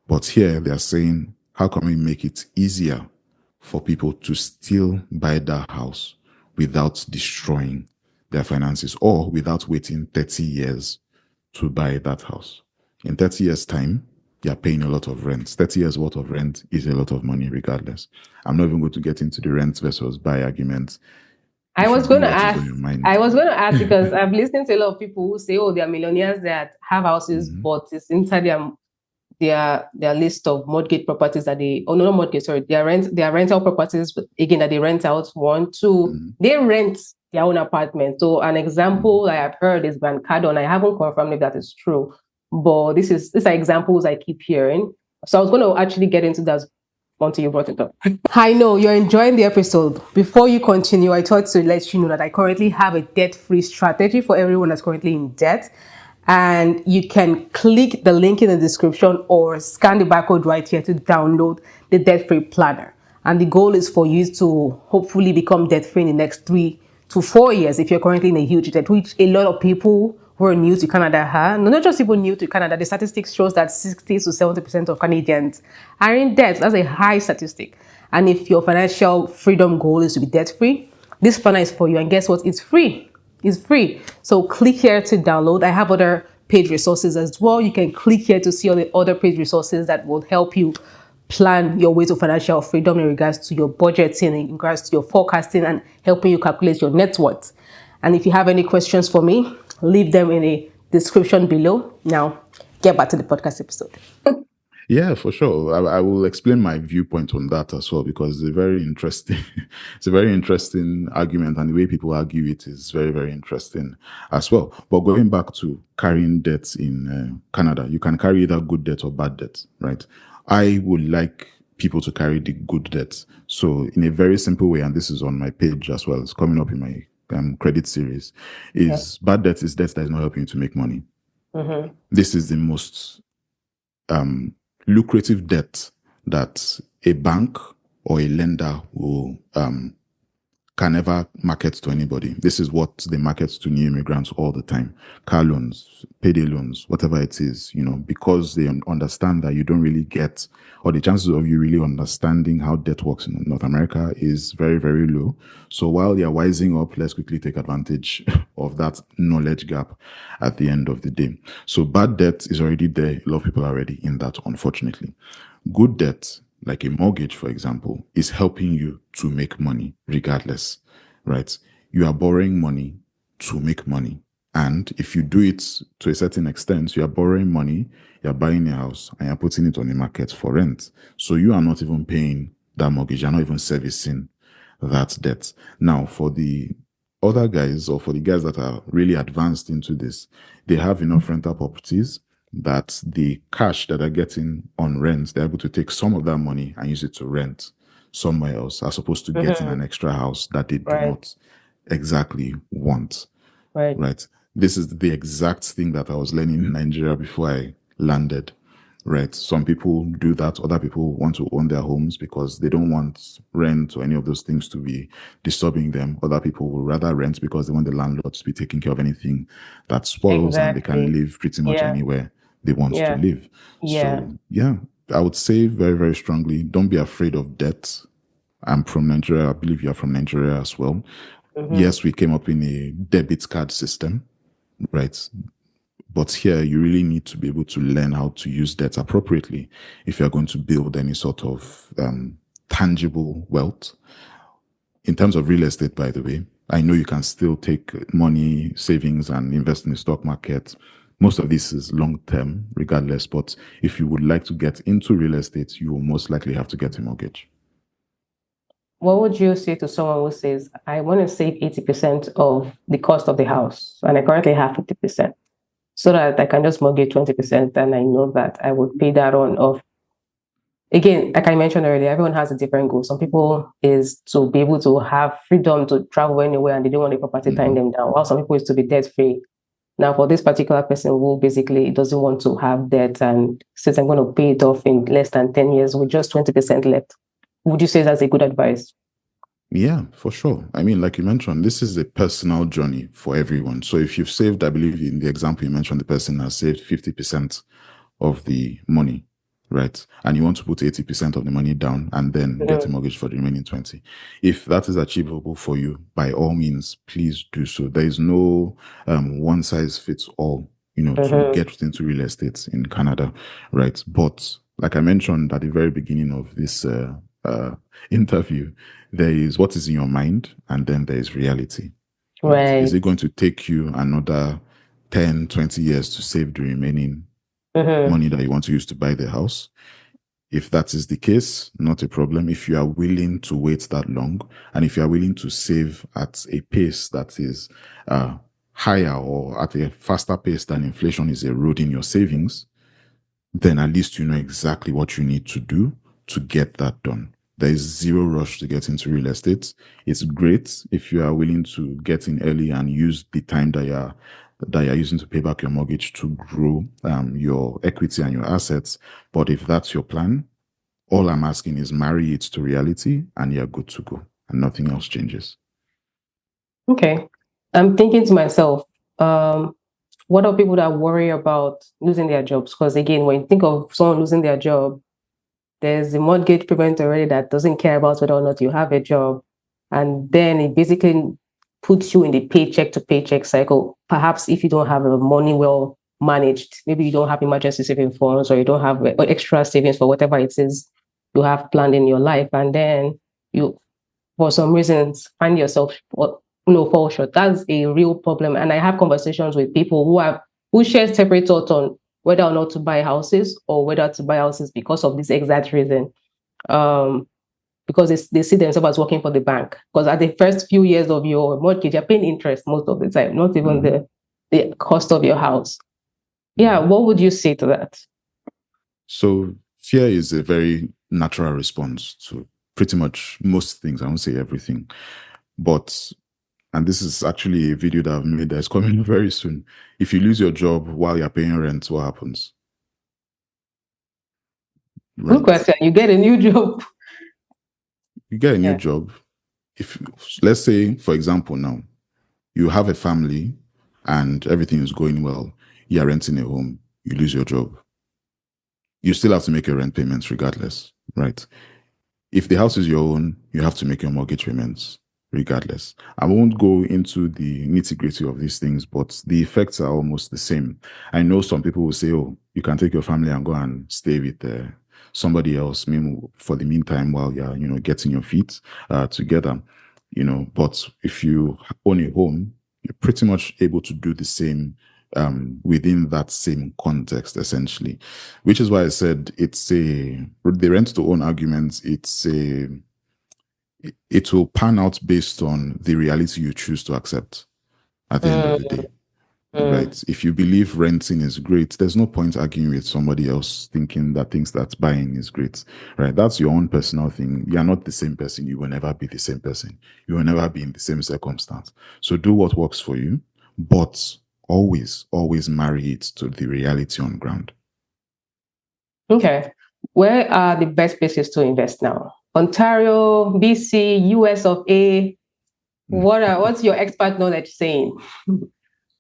But here they're saying, how can we make it easier for people to still buy that house without destroying their finances or without waiting 30 years to buy that house? In 30 years' time, you're paying a lot of rent. 30 years worth of rent is a lot of money, regardless. I'm not even going to get into the rent versus buy argument. I You was should going do to what is on ask. your I mind. was going to ask because I've listened to a lot of people who say, "Oh, they are millionaires that have houses, Mhm, but it's inside their list of mortgage properties that they oh no, not mortgage, sorry, their rental properties again that they rent out. One, two, mhm, they rent their own apartment. So an mhm. example I have heard is Van Cardon. I haven't confirmed if that is true, but these are examples I keep hearing. So I was going to actually get into that until you brought it up. I know you're enjoying the episode. Before you continue, I thought to let you know that I currently have a debt-free strategy for everyone that's currently in debt. And you can click the link in the description or scan the barcode right here to download the debt-free planner. And the goal is for you to hopefully become debt-free in the next 3 to 4 years if you're currently in a huge debt, which a lot of people who are new to Canada have. No, not just people new to Canada. The statistics shows that 60 to 70% of Canadians are in debt. That's a high statistic. And if your financial freedom goal is to be debt-free, this planner is for you. And guess what? It's free. It's free. So click here to download. I have other paid resources as well. You can click here to see all the other paid resources that will help you plan your way to financial freedom in regards to your budgeting, in regards to your forecasting, and helping you calculate your net worth. And if you have any questions for me, leave them in the description below. Now, get back to the podcast episode. Yeah, for sure. I will explain my viewpoint on that as well because it's a very interesting, it's a very interesting argument, and the way people argue it is very, very interesting as well. But going back to carrying debt in Canada, you can carry either good debt or bad debt, right? I would like people to carry the good debt. So, in a very simple way, and this is on my page as well, it's coming up in my credit series, Okay. is bad debt is debt that is not helping you to make money. This is the most lucrative debt that a bank or a lender will can never market to anybody. This is what they market to new immigrants all the time. Car loans, payday loans, whatever it is, because they understand that you don't really get, or the chances of you really understanding how debt works in North America is very, very low. So while you're wising up, let's quickly take advantage of that knowledge gap at the end of the day. So bad debt is already there. A lot of people are already in that, unfortunately. Good debt, like a mortgage, for example, is helping you to make money regardless, right? You are borrowing money to make money. And if you do it to a certain extent, you are borrowing money, you're buying a house, and you're putting it on the market for rent. So you are not even paying that mortgage, you're not even servicing that debt. Now, for the other guys or for the guys that are really advanced into this, they have enough rental properties that the cash that they're getting on rent, they're able to take some of that money and use it to rent somewhere else, as opposed to getting an extra house that they do Right. not exactly want. Right. Right. This is the exact thing that I was learning in Nigeria before I landed. Right. Some people do that. Other people want to own their homes because they don't want rent or any of those things to be disturbing them. Other people will rather rent because they want the landlord to be taking care of anything that spoils and they can Exactly. live pretty much Yeah. anywhere they want to Yeah. live. Yeah. So, yeah, I would say very, very strongly don't be afraid of debt. I'm from Nigeria. I believe you're from Nigeria as well. Yes, we came up in a debit card system, right? But here, you really need to be able to learn how to use debt appropriately if you're going to build any sort of tangible wealth in terms of real estate, by the way, I know you can still take money, savings, and invest in the stock market. Most of this is long term, regardless. But if you would like to get into real estate, you will most likely have to get a mortgage. What would you say to someone who says, I want to save 80% of the cost of the house and I currently have 50%, so that I can just mortgage 20% and I know that I would pay that on off? Again, like I mentioned earlier, everyone has a different goal. Some people is to be able to have freedom to travel anywhere and they don't want the property tying them down, while some people is to be debt free. Now, for this particular person who basically doesn't want to have debt and says, I'm going to pay it off in less than 10 years with just 20% left, would you say that's a good advice? Yeah, for sure. I mean, like you mentioned, this is a personal journey for everyone. So if you've saved, I believe in the example you mentioned, the person has saved 50% of the money, right? And you want to put 80% of the money down and then get a mortgage for the remaining 20. If that is achievable for you, by all means, please do so. There is no one size fits all, to get into real estate in Canada, right? But like I mentioned at the very beginning of this interview, there is what is in your mind and then there is reality, right? Right. Is it going to take you another 10, 20 years to save the remaining money that you want to use to buy the house? If that is the case, not a problem. If you are willing to wait that long, and if you are willing to save at a pace that is higher or at a faster pace than inflation is eroding your savings, then at least you know exactly what you need to do to get that done. There is zero rush to get into real estate. It's great if you are willing to get in early and use the time that you're using to pay back your mortgage to grow your equity and your assets. But if that's your plan, all I'm asking is marry it to reality and you're good to go and nothing else changes. Okay. I'm thinking to myself, what are people that worry about losing their jobs? Because again, when you think of someone losing their job, there's a mortgage payment already that doesn't care about whether or not you have a job. And then it basically puts you in the paycheck to paycheck cycle. Perhaps if you don't have the money well managed, maybe you don't have emergency saving funds or you don't have extra savings for whatever it is you have planned in your life. And then you, for some reasons, find yourself fall short. That's a real problem. And I have conversations with people who share separate thoughts on whether or not to buy houses or whether to buy houses because of this exact reason. Um, because they see themselves as working for the bank. Because at the first few years of your mortgage, you're paying interest most of the time, not even the cost of your house. Yeah, what would you say to that? So fear is a very natural response to pretty much most things. I won't say everything, but and this is actually a video that I've made that's coming very soon. If you lose your job while you're paying rent, what happens? Good Right. question. You get a new job. You get a new Yeah. job. If let's say, for example, now you have a family and everything is going well, you're renting a home, you lose your job. You still have to make your rent payments regardless, right? If the house is your own, you have to make your mortgage payments regardless. I won't go into the nitty gritty of these things, but the effects are almost the same. I know some people will say, oh, you can take your family and go and stay with somebody else for the meantime while you're, getting your feet together, but if you own a home, you're pretty much able to do the same within that same context, essentially, which is why I said the rent to own argument. It will pan out based on the reality you choose to accept at the end of the day, Mm. right? If you believe renting is great, there's no point arguing with somebody else thinks that buying is great, right? That's your own personal thing. You're not the same person. You will never be the same person. You will never be in the same circumstance. So do what works for you, but always, always marry it to the reality on ground. Okay. Where are the best places to invest now? Ontario, BC, US of A. What's your expert knowledge saying?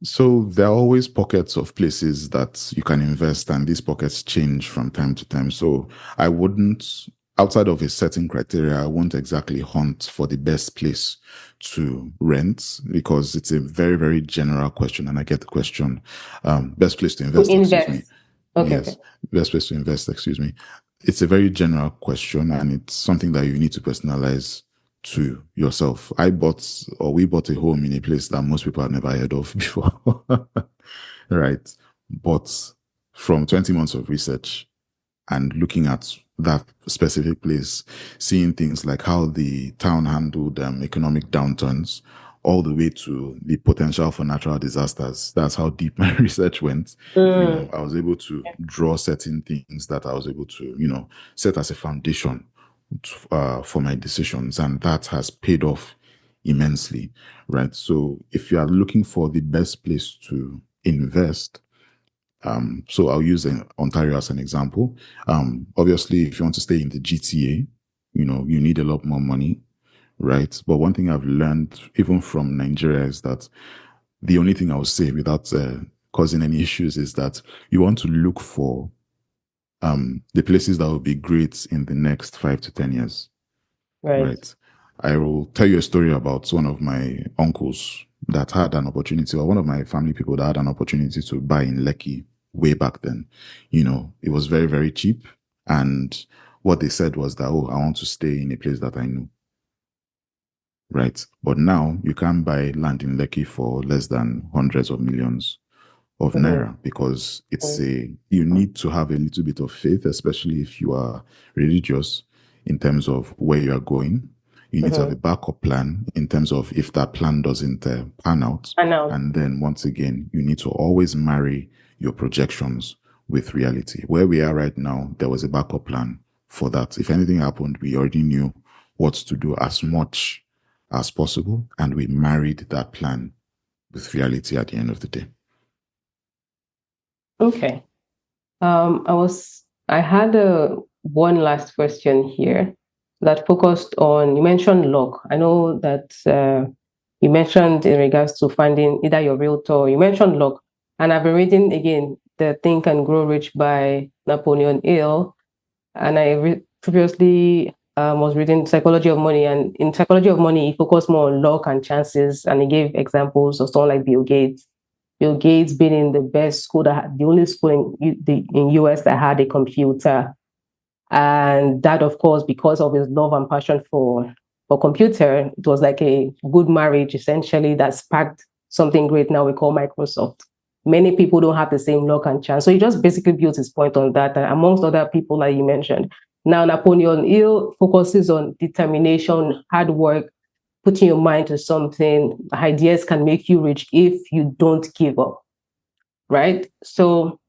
So there are always pockets of places that you can invest, and these pockets change from time to time. So I wouldn't, outside of a certain criteria, I won't exactly hunt for the best place to rent because it's a very, very general question, and I get the question. Best place to To invest, excuse me. invest. Okay, okay. Yes, best place to invest, excuse me. It's a very general question, and it's something that you need to personalize to yourself. I bought, or we bought, a home in a place that most people have never heard of before. Right. But from 20 months of research and looking at that specific place, seeing things like how the town handled economic downturns, all the way to the potential for natural disasters. That's how deep my research went. Mm. I was able to draw certain things that I was able to, set as a foundation for my decisions, and that has paid off immensely, right? So if you are looking for the best place to invest, so I'll use Ontario as an example. Obviously, if you want to stay in the GTA, you need a lot more money, right? But one thing I've learned, even from Nigeria, is that the only thing I would say without causing any issues is that you want to look for the places that will be great in the next 5 to 10 years, Right. right? I will tell you a story about one of my uncles that had an opportunity, or one of my family people that had an opportunity to buy in Lekki way back then. It was very, very cheap. And what they said was that, oh, I want to stay in a place that I know, right? But now you can't buy land in Lekki for less than hundreds of millions of Mm-hmm. naira, because you need to have a little bit of faith, especially if you are religious, in terms of where you are going. You need to have Mm-hmm. a backup plan in terms of if that plan doesn't pan out. And now, And then once again, you need to always marry your projections with reality. Where we are right now, there was a backup plan for that. If anything happened, we already knew what to do as much as possible, and we married that plan with reality at the end of the day. okay. I had one last question here that focused on, you mentioned luck. I know that you mentioned in regards to finding either your realtor, you mentioned luck. And I've been reading again, The Think and Grow Rich by Napoleon Hill. And previously was reading Psychology of Money. And in Psychology of Money, he focused more on luck and chances. And he gave examples of someone like Bill Gates. Bill Gates being in the best school, the only school in US that had a computer, and that, of course, because of his love and passion for computer, it was like a good marriage essentially that sparked something great now we call Microsoft. Many people don't have the same luck and chance, so he just basically built his point on that, and amongst other people like you mentioned. Now Napoleon Hill focuses on determination, hard work, putting your mind to something. Ideas can make you rich if you don't give up, right? So,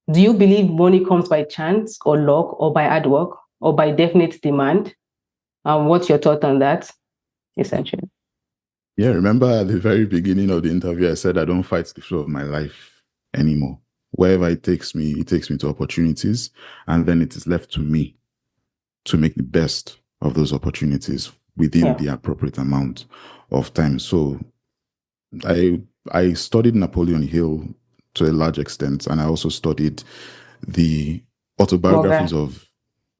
do you believe money comes by chance or luck or by hard work or by definite demand? What's your thought on that, essentially? Yeah, remember at the very beginning of the interview, I said I don't fight the flow of my life anymore. Wherever it takes me to opportunities, and then it is left to me to make the best of those opportunities within Yeah. the appropriate amount of time. So I studied Napoleon Hill to a large extent, and I also studied the Okay. autobiographies of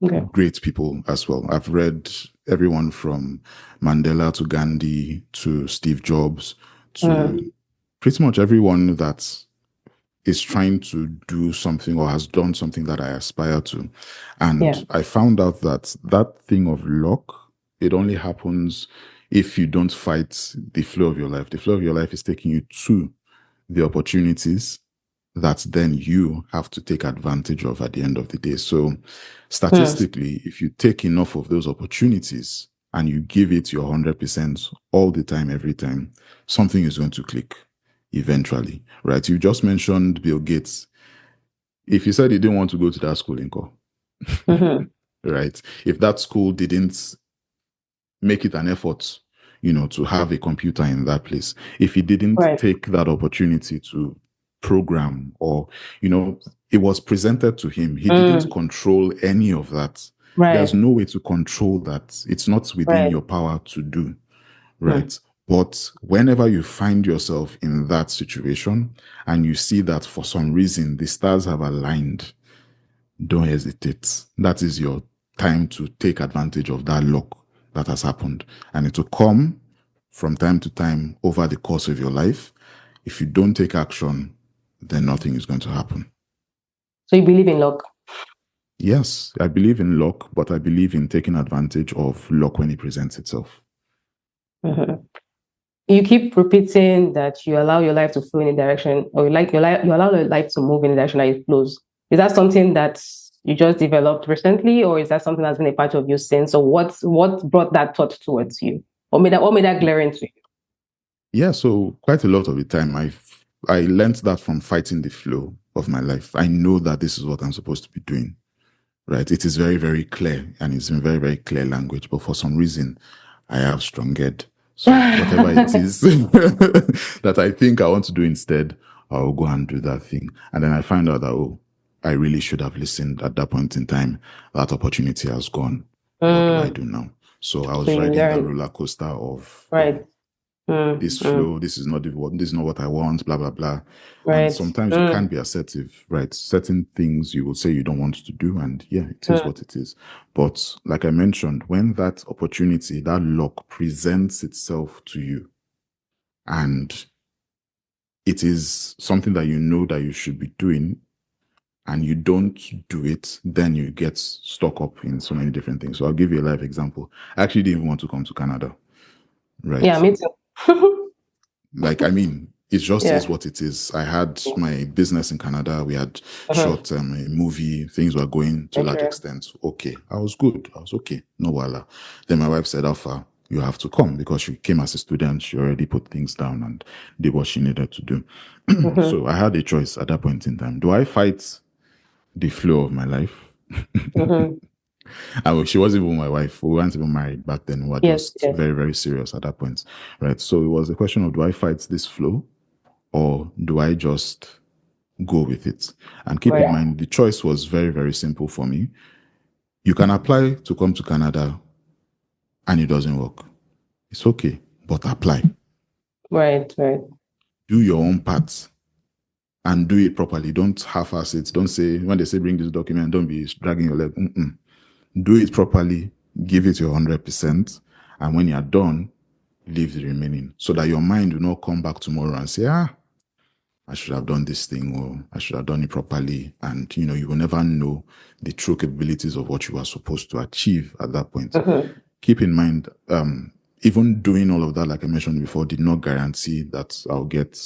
Okay. great people as well. I've read everyone from Mandela to Gandhi to Steve Jobs to Mm. pretty much everyone that is trying to do something or has done something that I aspire to. Yeah. And I found out that that thing of luck, it only happens if you don't fight the flow of your life. The flow of your life is taking you to the opportunities that then you have to take advantage of at the end of the day. So, Mm. statistically, if you take enough of those opportunities and you give it your 100% all the time, every time, something is going to click eventually, right? You just mentioned Bill Gates. If he said he didn't want to go to that school in Ko, Mm-hmm. right? If that school didn't make it an effort, to have a computer in that place. If he didn't Right. take that opportunity to program, or, it was presented to him, he didn't Mm. control any of that. There's Right. no way to control that. It's not within Right. your power to do, Mm. right? But whenever you find yourself in that situation and you see that for some reason the stars have aligned, don't hesitate. That is your time to take advantage of that luck that has happened. And it will come from time to time over the course of your life. If you don't take action, then nothing is going to happen. So you believe in luck? Yes, I believe in luck, but I believe in taking advantage of luck when it presents itself. Mhm. You keep repeating that you allow your life to flow in a direction, or you allow your life to move in the direction that it flows. Is that something that you just developed recently, or is that something that's been a part of you since? Or what brought that thought towards you, or made that glaring to you? Yeah, so quite a lot of the time I learned that from fighting the flow of my life. I know that this is what I'm supposed to be doing, right? It is very, very clear and it's in very, very clear language, but for some reason I have strong head. So whatever it is that I think I want to do instead, I'll go and do that thing. And then I find out that, oh, I really should have listened at that point in time. That opportunity has gone. What do I Mm, do now? So I so was you riding that learn, roller coaster of, oh, right? this Mm, flow, this is not what I want, blah, blah, blah. And right. sometimes you can be assertive, right? Certain things you will say you don't want to do, and yeah, it is Mm, what it is. But like I mentioned, when that opportunity, that luck presents itself to you, and it is something that you know that you should be doing, and you don't do it, then you get stuck up in so many different things. So I'll give you a live example. I actually didn't even want to come to Canada, yeah, right? me too. Like, I mean, it just is Yeah. what it is. I had my business in Canada. We had Mhm. shot a movie. Things were going to a large Okay. extent. Okay. I was good. I was okay. No wala. Then my wife said, Alpha, you have to come, because she came as a student. She already put things down and did what she needed to do. Mhm. So I had a choice at that point in time. Do I fight the flow of my life? Mhm. She wasn't even my wife. We weren't even married back then. We were Yes. just Yes. very, very serious at that point. Right. So it was a question of, do I fight this flow, or do I just go with it? And keep in Right. mind, the choice was very, very simple for me. You can apply to come to Canada and it doesn't work. It's okay, but apply. Right. Right. Do your own part and do it properly. Don't half-ass it. Don't say, when they say bring this document, don't be dragging your leg. Mm-mm. Do it properly. Give it your 100%. And when you're done, leave the remaining, so that your mind will not come back tomorrow and say, I should have done this thing, or I should have done it properly. And, you will never know the true capabilities of what you are supposed to achieve at that point. Mhm. Keep in mind, even doing all of that, like I mentioned before, did not guarantee that I'll get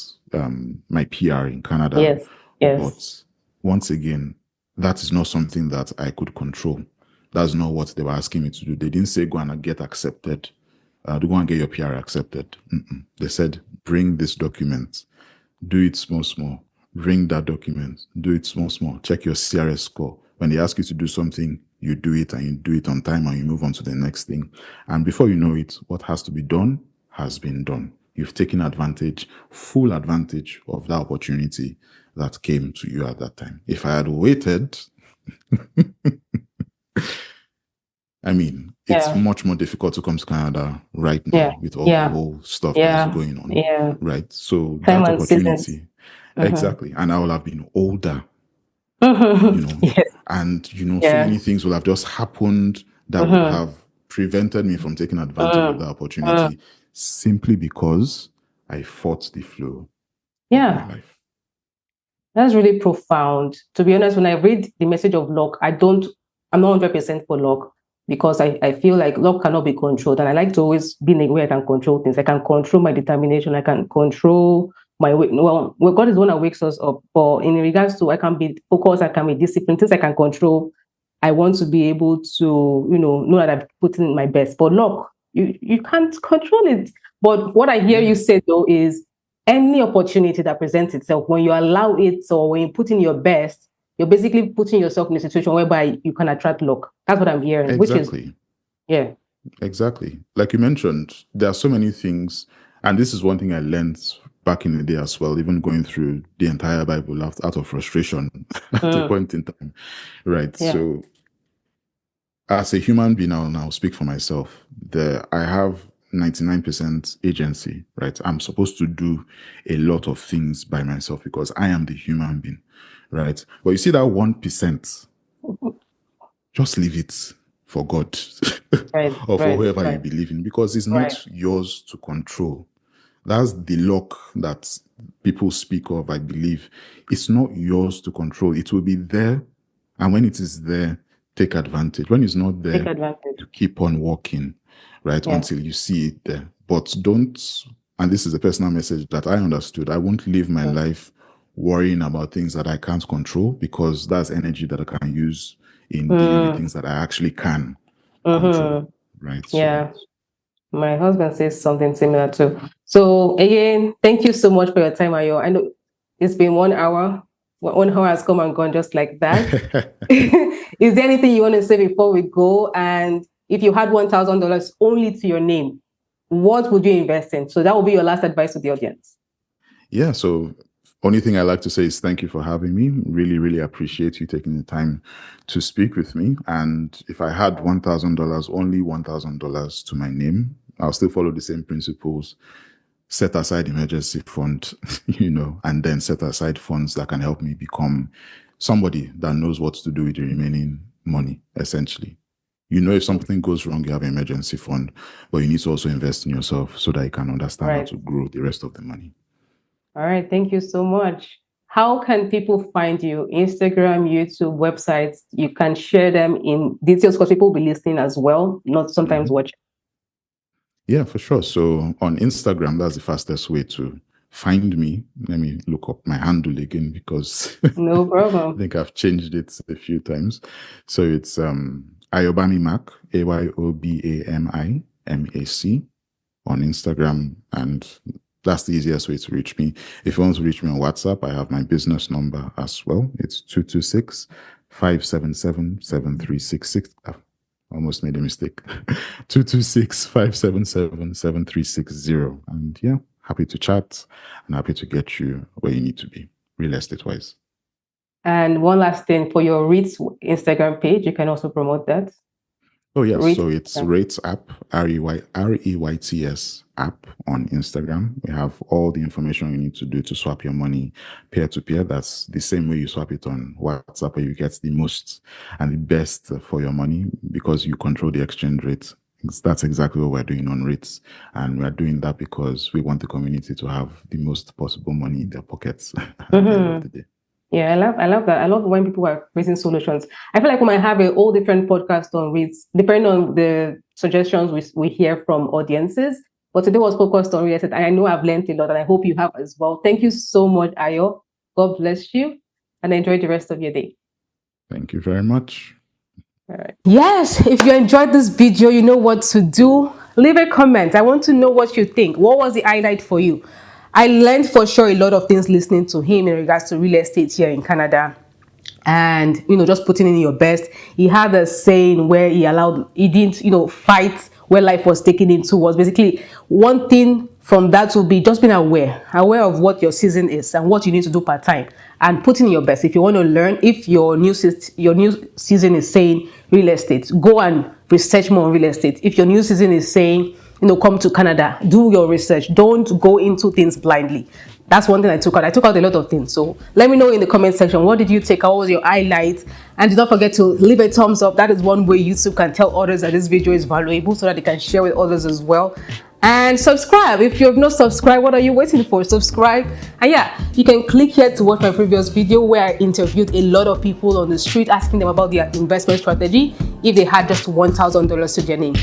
my PR in Canada. Yes. Yes. But once again, that is not something that I could control. That's not what they were asking me to do. They didn't say go and get accepted. Go and get your PR accepted. Mm-mm. They said bring this document, do it small, small. Bring that document, do it small, small. Check your CRS score. When they ask you to do something, you do it, and you do it on time, and you move on to the next thing. And before you know it, what has to be done has been done. You've taken advantage, full advantage of that opportunity that came to you at that time. If I had waited, I mean, it's Yeah. much more difficult to come to Canada right Yeah. now with all the Yeah. whole stuff that is Yeah. going on, Yeah. right? So Time that and seasons. opportunity, Mhm. exactly. And I will have been older, you Mhm. know, Yes. and, so Yeah. many things will have just happened that would Mhm. have prevented me from taking advantage of Mm. that Mm. opportunity, simply because I fought the flow of my Yeah. life. That's really profound. To be honest, when I read the message of luck, I'm not 100% for luck, because I feel like luck cannot be controlled. And I like to always be in a way I can control things. I can control my determination. I can control my way. Well, God is the one that wakes us up. But in regards to, I can be focused, I can be disciplined, things I can control. I want to be able to, know that I've put in my best. But luck, you can't control it. But what I hear Yeah, you say though is, any opportunity that presents itself, when you allow it, or when you put in your best, you're basically putting yourself in a situation whereby you can attract luck. That's what I'm hearing, which is, exactly. yeah. Exactly. Like you mentioned, there are so many things, and this is one thing I learned back in the day as well, even going through the entire Bible out of frustration at a Mm, point in time. Right. yeah. So as a human being, I'll now speak for myself. I have 99% agency, right? I'm supposed to do a lot of things by myself because I am the human being, right? But you see that 1%, just leave it for God Right, or for right, whoever you right, believe in, because it's right. not yours to control. That's the luck that people speak of, I believe. It's not yours to control. It will be there. And when it is there, take advantage. When it's not Take there, advantage. you keep on walking, right, Yeah. until you see it there. But don't, and this is a personal message that I understood, I won't live my life worrying about things that I can't control, because that's energy that I can use in dealing with things that I actually can control, right? So, Yeah. My husband says something similar too. So again, thank you so much for your time, Ayo. I know it's been 1 hour. 1 hour has come and gone just like that. Is there anything you want to say before we go? And if you had $1,000 only to your name, what would you invest in? So that will be your last advice to the audience. yeah, so only thing I like to say is thank you for having me. Really, really appreciate you taking the time to speak with me. And if I had $1,000, only $1,000 to my name, I'll still follow the same principles. Set aside emergency fund, and then set aside funds that can help me become somebody that knows what to do with the remaining money, essentially. If something goes wrong, you have an emergency fund, but you need to also invest in yourself so that you can understand how Right. to grow the rest of the money. All right. Thank you so much. How can people find you? Instagram, YouTube, websites. You can share them in details because people will be listening as well, not sometimes watching. Yeah, for sure. So on Instagram, that's the fastest way to find me. Let me look up my handle again, because No I problem. think I've changed it a few times. So it's Ayobami Mac, AYOBAMIMAC on Instagram, and that's the easiest way to reach me. If you want to reach me on WhatsApp, I have my business number as well. It's 226-577-7366. Almost made a mistake. 226-577-7360. And yeah, happy to chat and happy to get you where you need to be, real estate wise. And one last thing for your REITs Instagram page, you can also promote that. Oh, yes. REITs. So it's Rates app, REYTS app on Instagram. We have all the information you need to do to swap your money peer to peer. That's the same way you swap it on WhatsApp, where you get the most and the best for your money because you control the exchange rate. That's exactly what we're doing on rates. And we're doing that because we want the community to have the most possible money in their pockets at the end of the day. Yeah, I love that. I love when people are creating solutions. I feel like we might have a whole different podcast on REITs, depending on the suggestions we hear from audiences. But today was focused on real estate. I know I've learned a lot, and I hope you have as well. Thank you so much, Ayo. God bless you, and enjoy the rest of your day. Thank you very much. All right. Yes, if you enjoyed this video, you know what to do. Leave a comment. I want to know what you think. What was the highlight for you? I learned for sure a lot of things listening to him in regards to real estate here in Canada. And just putting in your best. He had a saying where he didn't fight where life was taking him towards. Basically, one thing from that will be just being aware of what your season is and what you need to do part time, and putting in your best. If you want to learn, if your new season is saying real estate, go and research more on real estate. If your new season is saying come to Canada, do your research. Don't go into things blindly. That's one thing I took out. I took out a lot of things. So let me know in the comment section, what did you take out? What was your highlight? And do not forget to leave a thumbs up. That is one way YouTube can tell others that this video is valuable so that they can share with others as well. And subscribe. If you have not subscribed, what are you waiting for? Subscribe. And yeah, you can click here to watch my previous video where I interviewed a lot of people on the street, asking them about their investment strategy if they had just $1,000 to their name.